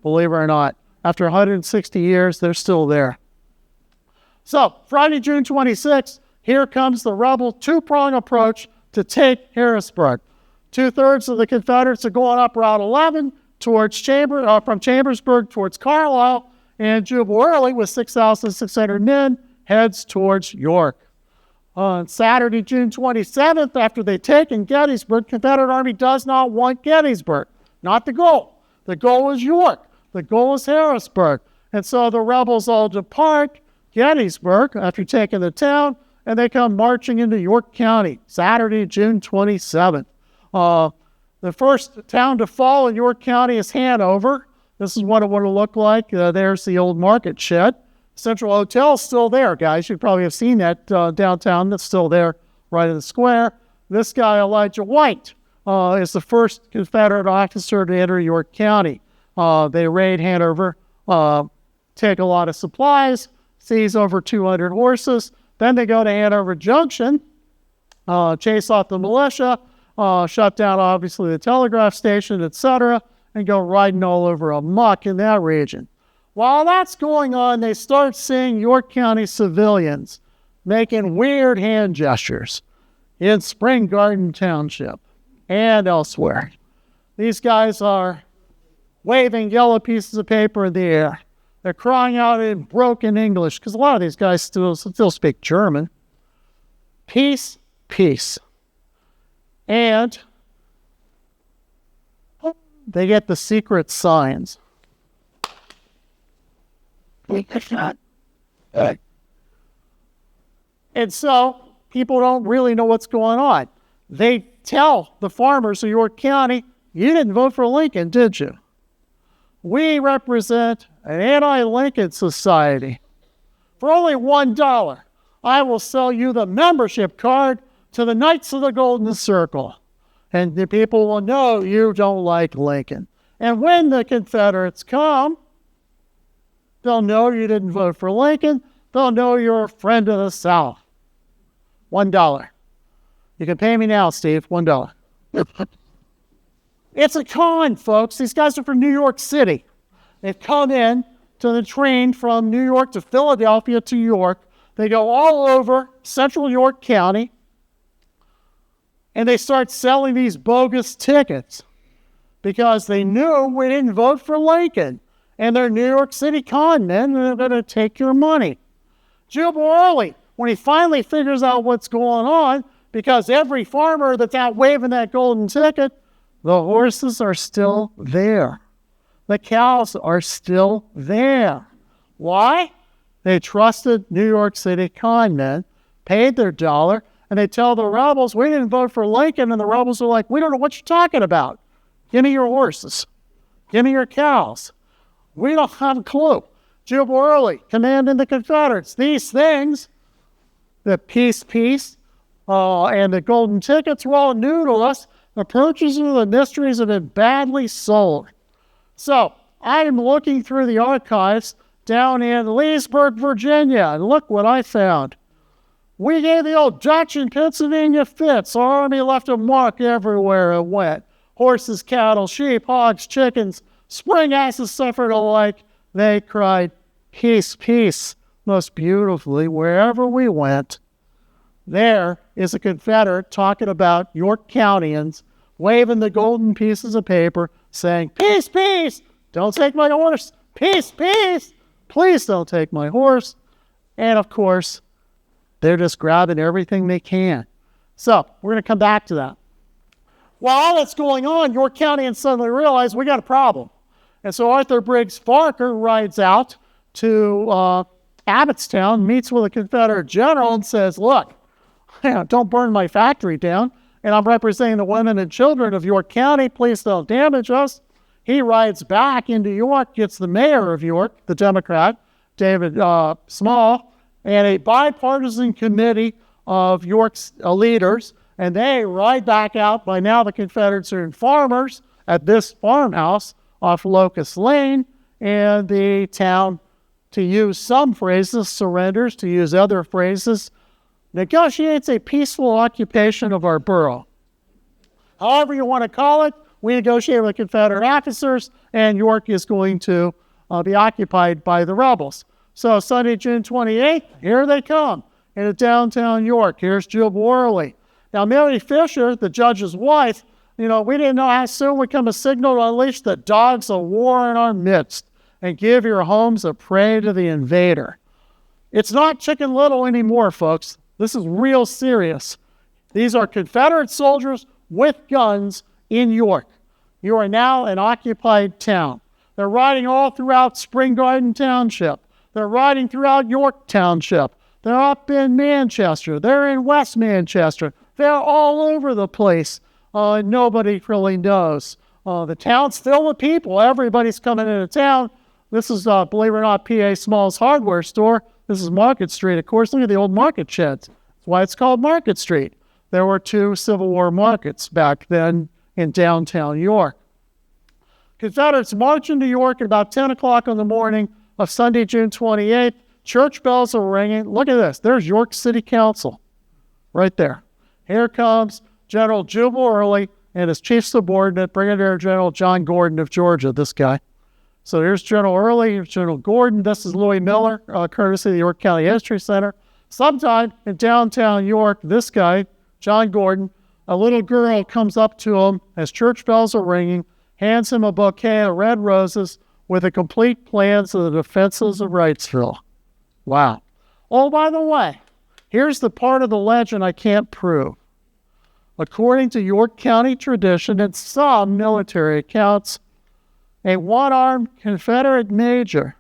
Believe it or not. After 160 years, they're still there. So Friday, June 26th, here comes the rebel two-prong approach to take Harrisburg. 2/3 of the Confederates are going up Route 11 towards from Chambersburg towards Carlisle, and Jubal Early with 6,600 men heads towards York. On Saturday, June 27th, after they've taken Gettysburg, Confederate Army does not want Gettysburg. Not the goal. The goal is York. The goal is Harrisburg. And so the rebels all depart Gettysburg after taking the town, and they come marching into York County, Saturday, June 27th. The first town to fall in York County is Hanover. This is what it would have looked like. There's the old market shed. Central Hotel is still there, guys. You probably have seen that downtown. That's still there right in the square. This guy, Elijah White, is the first Confederate officer to enter York County. They raid Hanover, take a lot of supplies, seize over 200 horses. Then they go to Hanover Junction, chase off the militia, shut down, obviously, the telegraph station, etc., and go riding all over amok in that region. While that's going on, they start seeing York County civilians making weird hand gestures in Springettsbury Township and elsewhere. These guys are waving yellow pieces of paper in the air. They're crying out in broken English, because a lot of these guys still speak German. Peace, peace. And they get the secret signs. And so people don't really know what's going on. They tell the farmers of York County, you didn't vote for Lincoln, did you? We represent an anti-Lincoln society. For only $1, I will sell you the membership card to the Knights of the Golden Circle. And the people will know you don't like Lincoln. And when the Confederates come, they'll know you didn't vote for Lincoln. They'll know you're a friend of the South. $1. You can pay me now, Steve. $1. It's a con, folks. These guys are from New York City. They've come in to the train from New York to Philadelphia to York. They go all over central York County, and they start selling these bogus tickets because they knew we didn't vote for Lincoln. And they're New York City con men, and they're going to take your money. Jubal Early, when he finally figures out what's going on, because every farmer that's out waving that golden ticket, the horses are still there. The cows are still there. Why? They trusted New York City con men, paid their $1, and they tell the rebels, we didn't vote for Lincoln, and the rebels are like, we don't know what you're talking about. Give me your horses. Give me your cows. We don't have a clue. Jubal Early, commanding the Confederates. These things, the peace, and the golden tickets were all new to us. The purchases of the mysteries have been badly sold. So I am looking through the archives down in Leesburg, Virginia, and look what I found. We gave the old Dutch in Pennsylvania fits. Our army left a mark everywhere it went. Horses, cattle, sheep, hogs, chickens, spring asses suffered alike. They cried, peace, peace, most beautifully wherever we went. There is a Confederate talking about York Countyans, waving the golden pieces of paper, saying, peace, peace, don't take my horse. Peace, peace, please don't take my horse. And of course, they're just grabbing everything they can. So we're going to come back to that. While all that's going on, York Countyans suddenly realize we got a problem. And so Arthur Briggs Barker rides out to Abbottstown, meets with a Confederate general and says, look, don't burn my factory down. And I'm representing the women and children of York County. Please don't damage us. He rides back into York, gets the mayor of York, the Democrat, David Small, and a bipartisan committee of York's leaders, and they ride back out. By now, the Confederates are in farmers at this farmhouse off Locust Lane, and the town, to use some phrases, surrenders, to use other phrases, negotiates a peaceful occupation of our borough. However you want to call it, we negotiate with Confederate officers, and York is going to be occupied by the rebels. So Sunday, June 28th, here they come into downtown York. Here's Jubal Early. Now, Mary Fisher, the judge's wife, we didn't know how soon would come a signal to unleash the dogs of war in our midst and give your homes a prey to the invader. It's not Chicken Little anymore, folks. This is real serious. These are Confederate soldiers with guns in York. You are now an occupied town. They're riding all throughout Spring Garden Township. They're riding throughout York Township. They're up in Manchester. They're in West Manchester. They're all over the place. Nobody really knows. The town's filled with people. Everybody's coming into town. This is, believe it or not, PA Small's hardware store. This is Market Street. Of course, look at the old market sheds. That's why it's called Market Street. There were 2 Civil War markets back then in downtown York. Confederates march into York at about 10 o'clock in the morning of Sunday, June 28th. Church bells are ringing. Look at this. There's York City Council right there. Here comes General Jubal Early and his chief subordinate, Brigadier General John Gordon of Georgia, this guy. So here's General Early, here's General Gordon. This is Louis Miller, courtesy of the York County History Center. Sometime in downtown York, this guy, John Gordon, a little girl comes up to him as church bells are ringing, hands him a bouquet of red roses with a complete plans of the defenses of Wrightsville. Wow. Oh, by the way, here's the part of the legend I can't prove. According to York County tradition and some military accounts, a one-armed Confederate major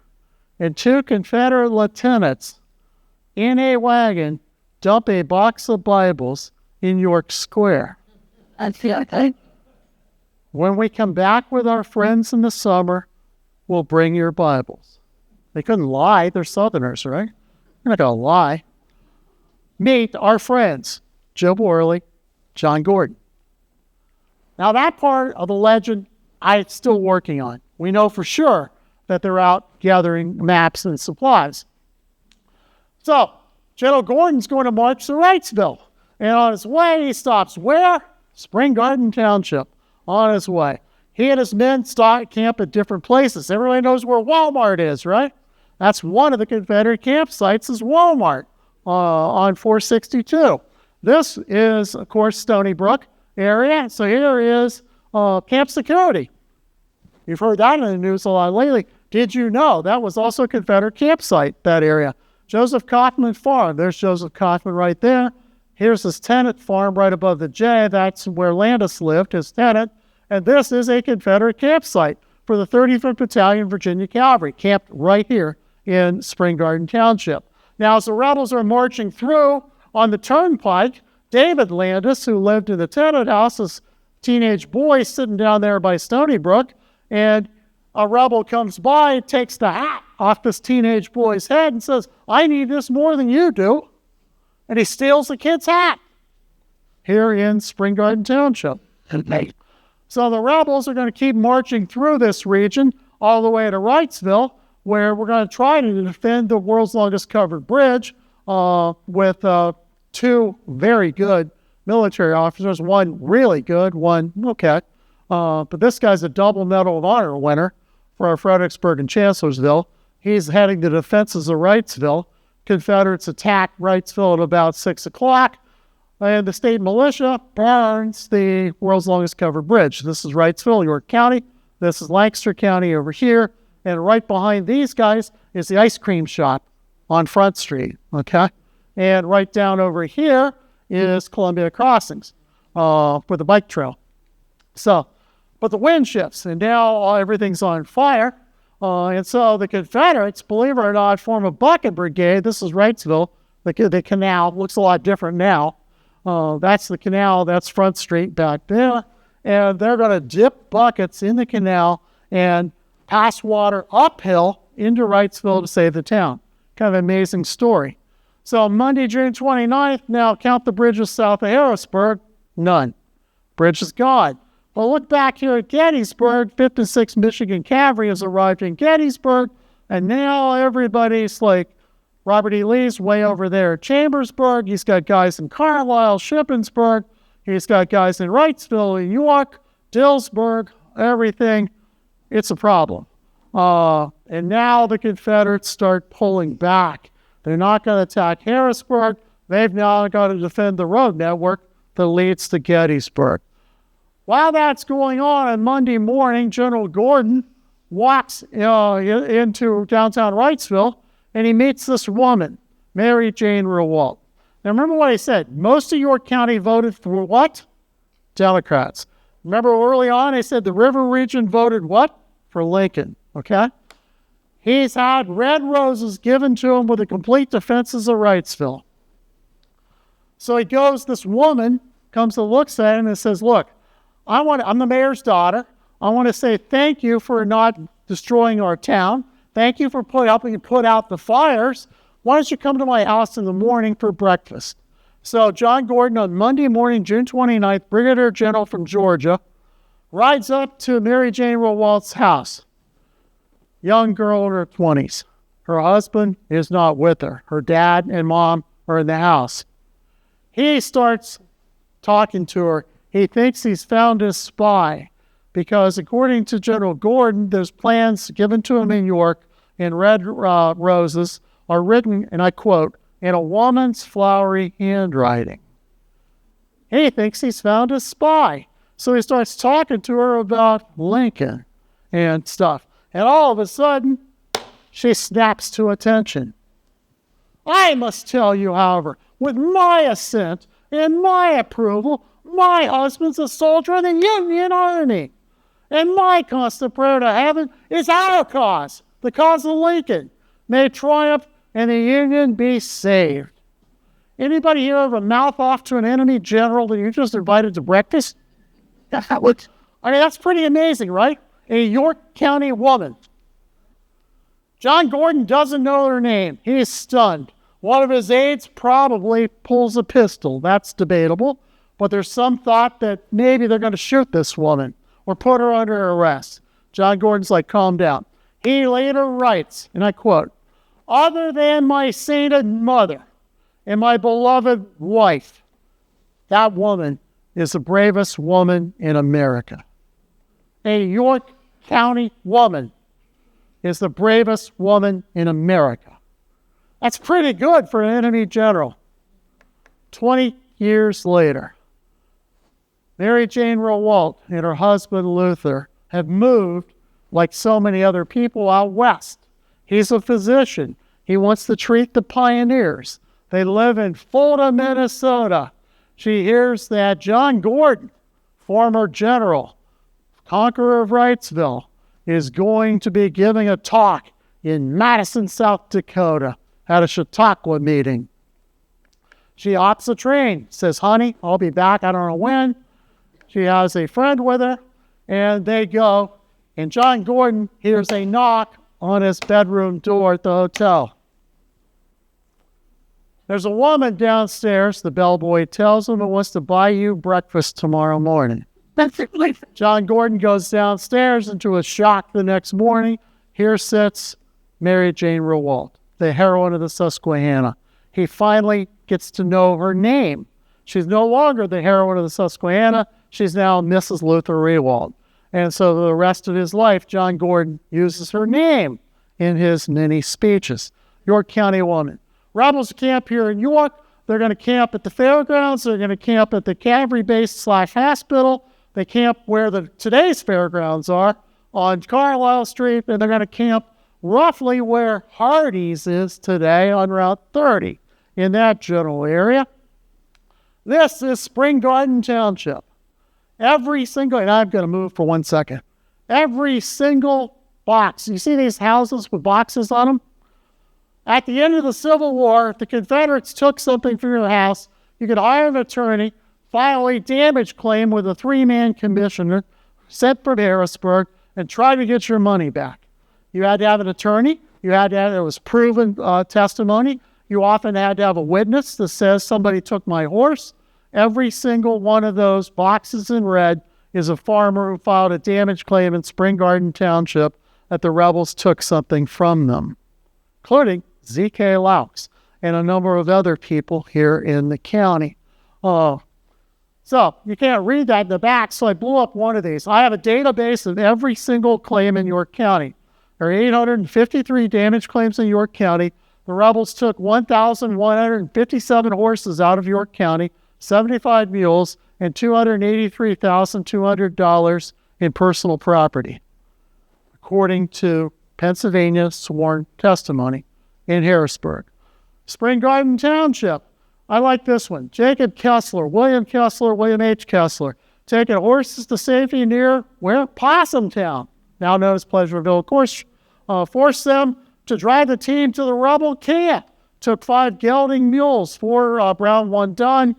and 2 Confederate lieutenants in a wagon dump a box of Bibles in York Square. That's the other thing. When we come back with our friends in the summer, we'll bring your Bibles. They couldn't lie. They're Southerners, right? They're not going to lie. Meet our friends, Jubal Early, John Gordon. Now, that part of the legend, I'm still working on. We know for sure that they're out gathering maps and supplies. So, General Gordon's going to march to Wrightsville. And on his way, he stops where? Spring Garden Township. On his way. He and his men camp at different places. Everybody knows where Walmart is, right? That's one of the Confederate campsites is Walmart on 462. This is, of course, Stony Brook area. So here is Camp Security. You've heard that in the news a lot lately. Did you know that was also a Confederate campsite, that area? Joseph Kaufman Farm. There's Joseph Kaufman right there. Here's his tenant farm right above the J. That's where Landis lived, his tenant. And this is a Confederate campsite for the 35th Battalion Virginia Cavalry, camped right here in Spring Garden Township. Now, as the rebels are marching through on the turnpike, David Landis, who lived in the tenant house as a teenage boy, sitting down there by Stony Brook, and a rebel comes by and takes the hat off this teenage boy's head and says, I need this more than you do. And he steals the kid's hat here in Springettsbury Township. So the rebels are going to keep marching through this region all the way to Wrightsville, where we're going to try to defend the world's longest covered bridge with two very good military officers, one really good, one okay. But this guy's a double Medal of Honor winner for Fredericksburg and Chancellorsville. He's heading the defenses of Wrightsville. Confederates attack Wrightsville at about 6 o'clock, and the state militia burns the world's longest covered bridge. This is Wrightsville, York County. This is Lancaster County over here. And right behind these guys is the ice cream shop on Front Street, okay? And right down over here is Columbia Crossings for the bike trail. So, but the wind shifts, and now everything's on fire. And so the Confederates, believe it or not, form a bucket brigade. This is Wrightsville. The canal looks a lot different now. That's the canal. That's Front Street back there. And they're going to dip buckets in the canal and pass water uphill into Wrightsville to save the town. Kind of an amazing story. So Monday, June 29th, now count the bridges south of Harrisburg. None. Bridge is gone. Well, look back here at Gettysburg. 5th and 6th Michigan Cavalry has arrived in Gettysburg. And now everybody's like, Robert E. Lee's way over there at Chambersburg. He's got guys in Carlisle, Shippensburg. He's got guys in Wrightsville, York, Dillsburg, everything. It's a problem. And now the Confederates start pulling back. They're not going to attack Harrisburg. They've now got to defend the road network that leads to Gettysburg. While that's going on Monday morning, General Gordon walks into downtown Wrightsville, and he meets this woman, Mary Jane Rewalt. Now, remember what I said. Most of York County voted for what? Democrats. Remember early on I said the river region voted what? For Lincoln, okay? He's had red roses given to him with the complete defenses of Wrightsville. So he goes, this woman comes and looks at him and says, look, I'm the mayor's daughter. I want to say thank you for not destroying our town. Thank you for helping to put out the fires. Why don't you come to my house in the morning for breakfast? So John Gordon on Monday morning, June 29th, Brigadier General from Georgia, rides up to Mary Jane Rewalt's house. Young girl in her 20s. Her husband is not with her. Her dad and mom are in the house. He starts talking to her. He thinks he's found his spy because according to General Gordon, there's plans given to him in York in red roses are written, and I quote, in a woman's flowery handwriting. He thinks he's found a spy. So he starts talking to her about Lincoln and stuff. And all of a sudden, she snaps to attention. I must tell you, however, with my assent and my approval, my husband's a soldier in the Union Army. And my constant prayer to heaven is our cause, the cause of Lincoln, may triumph and the Union be saved. Anybody here ever mouth off to an enemy general that you just invited to breakfast? I mean, that's pretty amazing, right? A York County woman. John Gordon doesn't know her name. He's stunned. One of his aides probably pulls a pistol. That's debatable. But there's some thought that maybe they're going to shoot this woman or put her under arrest. John Gordon's like, calm down. He later writes, and I quote, other than my sainted mother and my beloved wife, that woman is the bravest woman in America. A York County woman is the bravest woman in America. That's pretty good for an enemy general. 20 years later, Mary Jane Rewalt and her husband Luther have moved like so many other people out west. He's a physician. He wants to treat the pioneers. They live in Fulda, Minnesota. She hears that John Gordon, former general, conqueror of Wrightsville, is going to be giving a talk in Madison, South Dakota at a Chautauqua meeting. She opts a train, says, honey, I'll be back, I don't know when. She has a friend with her, and they go And John Gordon hears a knock on his bedroom door at the hotel. There's a woman downstairs, the bellboy tells him, who wants to buy you breakfast tomorrow morning. John Gordon goes downstairs, and to his shock the next morning, here sits Mary Jane Rewalt, the heroine of the Susquehanna. He finally gets to know her name. She's no longer the heroine of the Susquehanna. She's now Mrs. Luther Rewalt. And so the rest of his life, John Gordon uses her name in his many speeches. York County woman. Rebels camp here in York. They're going to camp at the fairgrounds. They're going to camp at the cavalry base / hospital. They camp where today's fairgrounds are, on Carlisle Street, and they're going to camp roughly where Hardee's is today on Route 30, in that general area. This is Spring Garden Township. Every single, and I'm going to move for 1 second, every single box, you see these houses with boxes on them? At the end of the Civil War, if the Confederates took something from your house, you could hire an attorney, file a damage claim with a 3-man commissioner sent from Harrisburg, and try to get your money back. You had to have an attorney. You had to have, it was proven testimony. You often had to have a witness that says somebody took my horse. Every single one of those boxes in red is a farmer who filed a damage claim in Spring Garden Township that the rebels took something from them, including Z.K. Laux and a number of other people here in the county. So you can't read that in the back, so I blew up one of these. I have a database of every single claim in York County. There are 853 damage claims in York County. The rebels took 1,157 horses out of York County, 75 mules, and $283,200 in personal property, according to Pennsylvania sworn testimony in Harrisburg. Spring Garden Township. I like this one. Jacob Kessler, William H. Kessler, taking horses to safety near where? Possum Town, now known as Pleasureville. Of course, forced them to drive the team to the rebel camp. Took 5 gelding mules, 4 brown, 1 dun.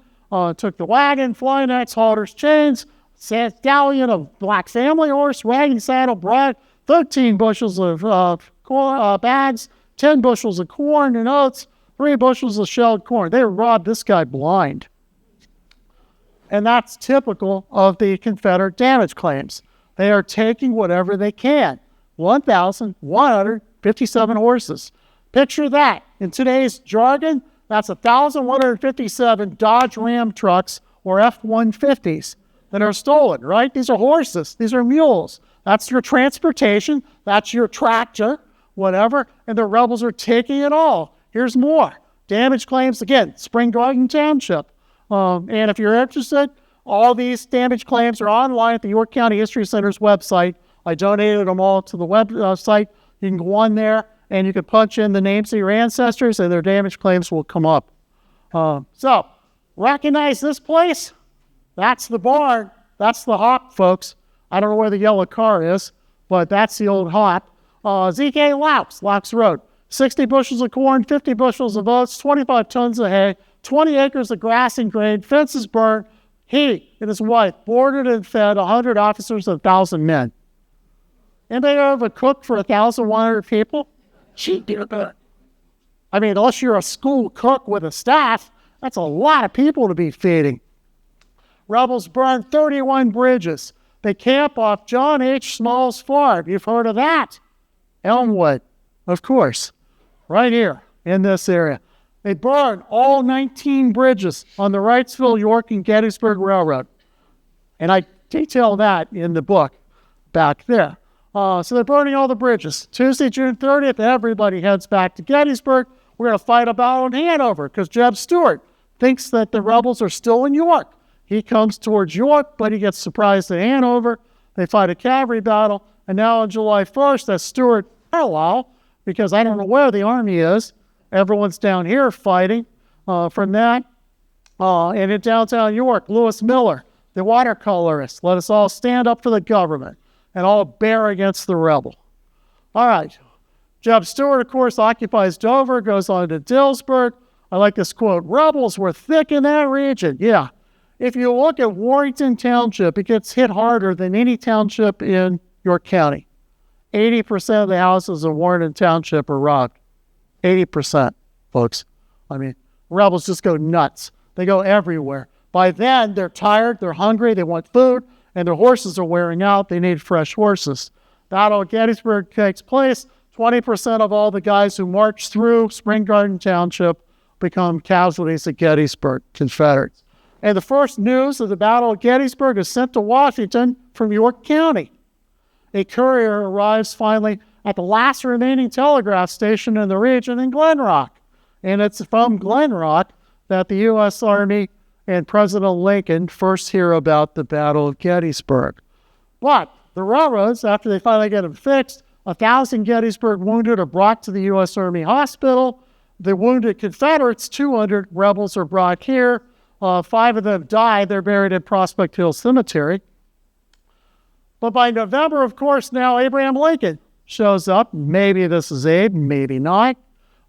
Took the wagon, flying axe, halters, chains, stallion of black family horse, wagon saddle, bride, 13 bushels of bags, 10 bushels of corn and oats, 3 bushels of shelled corn. They robbed this guy blind. And that's typical of the Confederate damage claims. They are taking whatever they can. 1,157 horses. Picture that. In today's jargon, that's 1,157 Dodge Ram trucks or F-150s that are stolen, right? These are horses. These are mules. That's your transportation. That's your tractor, whatever. And the rebels are taking it all. Here's more. Damage claims, again, Spring Garden Township. And if you're interested, all these damage claims are online at the York County History Center's website. I donated them all to the website. You can go on there and you can punch in the names of your ancestors and their damage claims will come up. So, recognize this place? That's the barn. That's the hop, folks. I don't know where the yellow car is, but that's the old hop. Z.K. Laux Road. 60 bushels of corn, 50 bushels of oats, 25 tons of hay, 20 acres of grass and grain, fences burned. He and his wife boarded and fed 100 officers and 1,000 men. Anybody ever cook for 1,100 people? I mean, unless you're a school cook with a staff, that's a lot of people to be feeding. Rebels burned 31 bridges. They camp off John H. Small's farm. You've heard of that? Elmwood, of course, right here in this area. They burned all 19 bridges on the Wrightsville, York, and Gettysburg Railroad. And I detail that in the book back there. So they're burning all the bridges. Tuesday, June 30th, everybody heads back to Gettysburg. We're going to fight a battle in Hanover because Jeb Stuart thinks that the rebels are still in York. He comes towards York, but he gets surprised at Hanover. They fight a cavalry battle. And now on July 1st, that's Stuart Carlisle, because I don't know where the army is. Everyone's down here fighting from that. And in downtown York, Lewis Miller, the watercolorist, let us all stand up for the government and all bear against the rebel. All right. Jeb Stuart, of course, occupies Dover, goes on to Dillsburg. I like this quote, rebels were thick in that region. Yeah. If you look at Warrington Township, it gets hit harder than any township in York County. 80% of the houses in Warren Township are robbed. 80%, folks. I mean, rebels just go nuts. They go everywhere. By then, they're tired, they're hungry, they want food, and their horses are wearing out. They need fresh horses. Battle of Gettysburg takes place. 20% of all the guys who march through Spring Garden Township become casualties at Gettysburg, Confederates. And the first news of the Battle of Gettysburg is sent to Washington from York County. A courier arrives finally at the last remaining telegraph station in the region in Glen Rock. And it's from Glen Rock that the U.S. Army and President Lincoln first hear about the Battle of Gettysburg. But the railroads, after they finally get them fixed, 1,000 Gettysburg wounded are brought to the U.S. Army Hospital. The wounded Confederates, 200 rebels, are brought here. 5 of them die. They're buried at Prospect Hill Cemetery. But by November, of course, now Abraham Lincoln shows up. Maybe this is Abe, maybe not.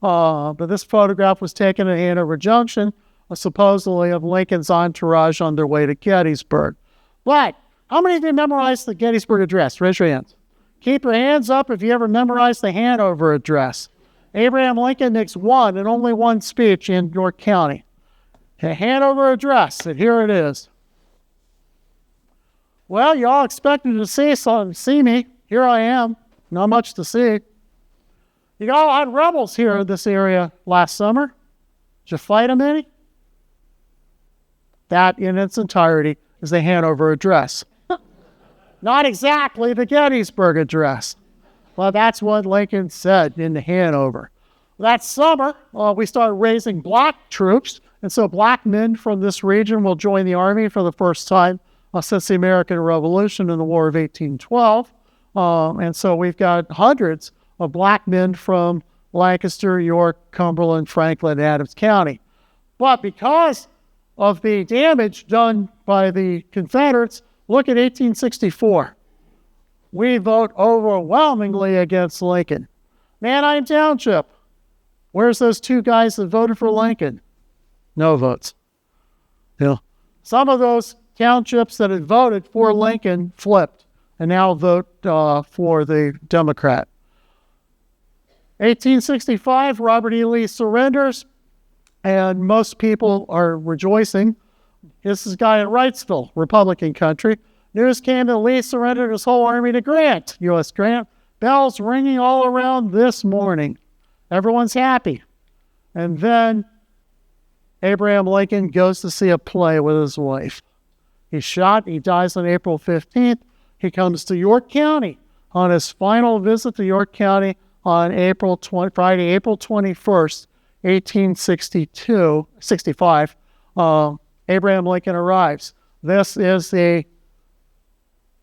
But this photograph was taken at Hanover Junction, supposedly of Lincoln's entourage on their way to Gettysburg. But how many of you memorized the Gettysburg Address? Raise your hands. Keep your hands up if you ever memorized the Hanover Address. Abraham Lincoln makes one and only one speech in York County. The Hanover Address, and here it is. Well, you all expected to see me. Here I am. Not much to see. You all had rebels here in this area last summer. Did you fight them any? That, in its entirety, is the Hanover Address. Not exactly the Gettysburg Address. Well, that's what Lincoln said in the Hanover. That summer, we started raising black troops, and so black men from this region will join the Army for the first time since the American Revolution in the War of 1812. And so we've got hundreds of black men from Lancaster, York, Cumberland, Franklin, Adams County. But because of the damage done by the Confederates, look at 1864. We vote overwhelmingly against Lincoln. Manheim Township. Where's those 2 guys that voted for Lincoln? No votes. Some of those townships that had voted for Lincoln flipped and now vote for the Democrat. 1865, Robert E. Lee surrenders, and most people are rejoicing. This is a guy in Wrightsville, Republican country. News came that Lee surrendered his whole army to Grant, U.S. Grant. Bells ringing all around this morning. Everyone's happy. And then Abraham Lincoln goes to see a play with his wife. He's shot. He dies on April 15th. He comes to York County on his final visit to York County on Friday, April 21st, 1865. Abraham Lincoln arrives. This is the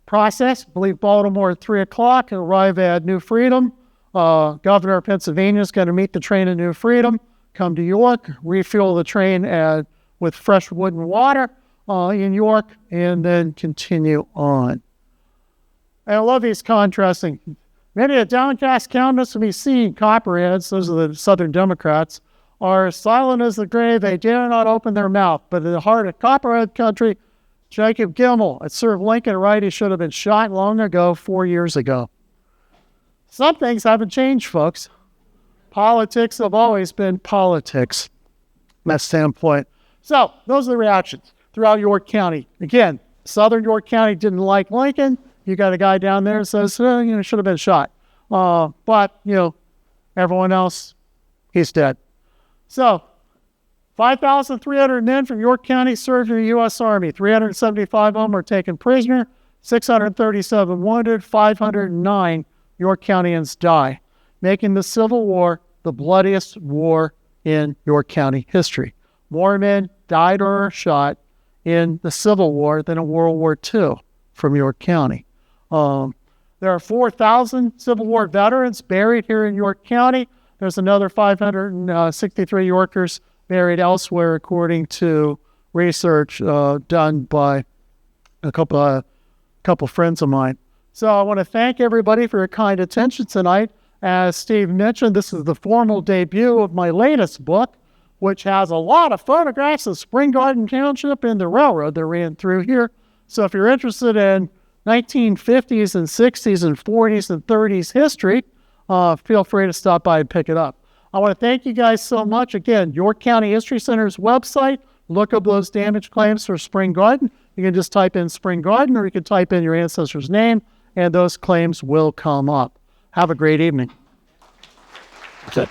process. I believe Baltimore at 3 o'clock, arrive at New Freedom. Governor of Pennsylvania is going to meet the train at New Freedom, come to York, refuel the train with fresh wood and water in York, and then continue on. And I love these contrasting. Many of the downcast countenance to be seen, Copperheads, those are the Southern Democrats, are silent as the grave. They dare not open their mouth. But in the heart of Copperhead country, Jacob Gilmore had served Lincoln right. He should have been shot long ago, 4 years ago. Some things haven't changed, folks. Politics have always been politics from that standpoint. So those are the reactions throughout York County. Again, Southern York County didn't like Lincoln. You got a guy down there that says, should have been shot. But, everyone else, he's dead. So 5,300 men from York County served in the U.S. Army. 375 of them are taken prisoner, 637 wounded, 509 York Countyans die, making the Civil War the bloodiest war in York County history. More men died or were shot in the Civil War than in World War II from York County. There are 4,000 Civil War veterans buried here in York County. There's another 563 Yorkers buried elsewhere, according to research done by a couple friends of mine. So I want to thank everybody for your kind attention tonight. As Steve mentioned, this is the formal debut of my latest book, which has a lot of photographs of Spring Garden Township and the railroad that ran through here. So if you're interested in 1950s and 60s and 40s and 30s history, feel free to stop by and pick it up. I want to thank you guys so much. Again, York County History Center's website, look up those damage claims for Spring Garden. You can just type in Spring Garden, or you can type in your ancestor's name, and those claims will come up. Have a great evening. That's it.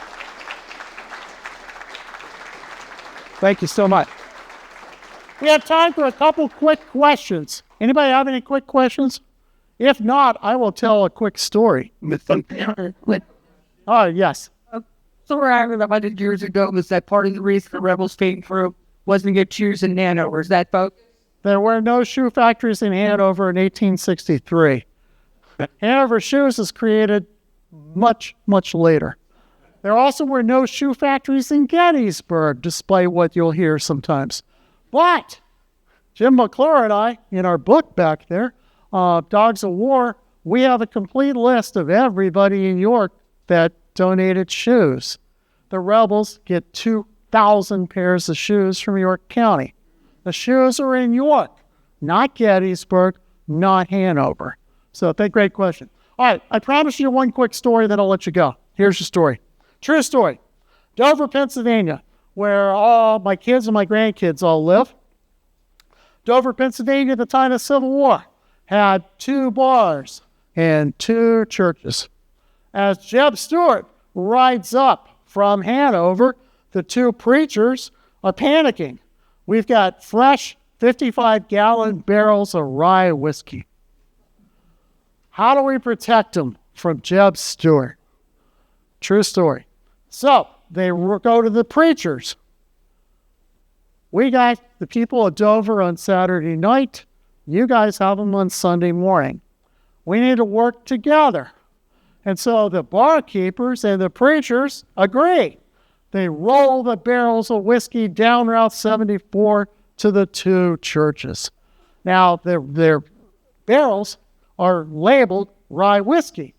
Thank you so much. We have time for a couple quick questions. Anybody have any quick questions? If not, I will tell a quick story. Oh, yes. Somewhere around 100 years ago, was that part of the reason the rebels came through wasn't to get shoes in Hanover? Is that folks? There were no shoe factories in Hanover in 1863. Hanover Shoes was created much, much later. There also were no shoe factories in Gettysburg, despite what you'll hear sometimes. But Jim McClure and I, in our book back there, Dogs of War, we have a complete list of everybody in York that donated shoes. The rebels get 2,000 pairs of shoes from York County. The shoes are in York, not Gettysburg, not Hanover. So, great question. All right, I promise you one quick story, then I'll let you go. Here's your story. True story. Dover, Pennsylvania, where all my kids and my grandkids all live. Dover, Pennsylvania, at the time of the Civil War, had 2 bars and 2 churches. As Jeb Stuart rides up from Hanover, the 2 preachers are panicking. We've got fresh 55-gallon barrels of rye whiskey. How do we protect them from Jeb Stuart? True story. So they go to the preachers. We got the people of Dover on Saturday night. You guys have them on Sunday morning. We need to work together. And so the barkeepers and the preachers agree. They roll the barrels of whiskey down Route 74 to the 2 churches. Now, their barrels are labeled rye whiskey.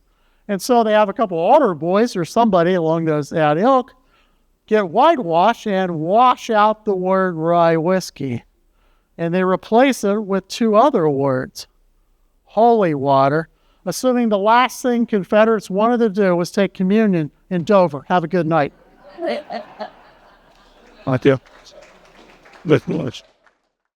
And so they have a couple altar boys or somebody along that ilk get whitewash and wash out the word rye whiskey. And they replace it with 2 other words, holy water, assuming the last thing Confederates wanted to do was take communion in Dover. Have a good night. Thank you. Good much.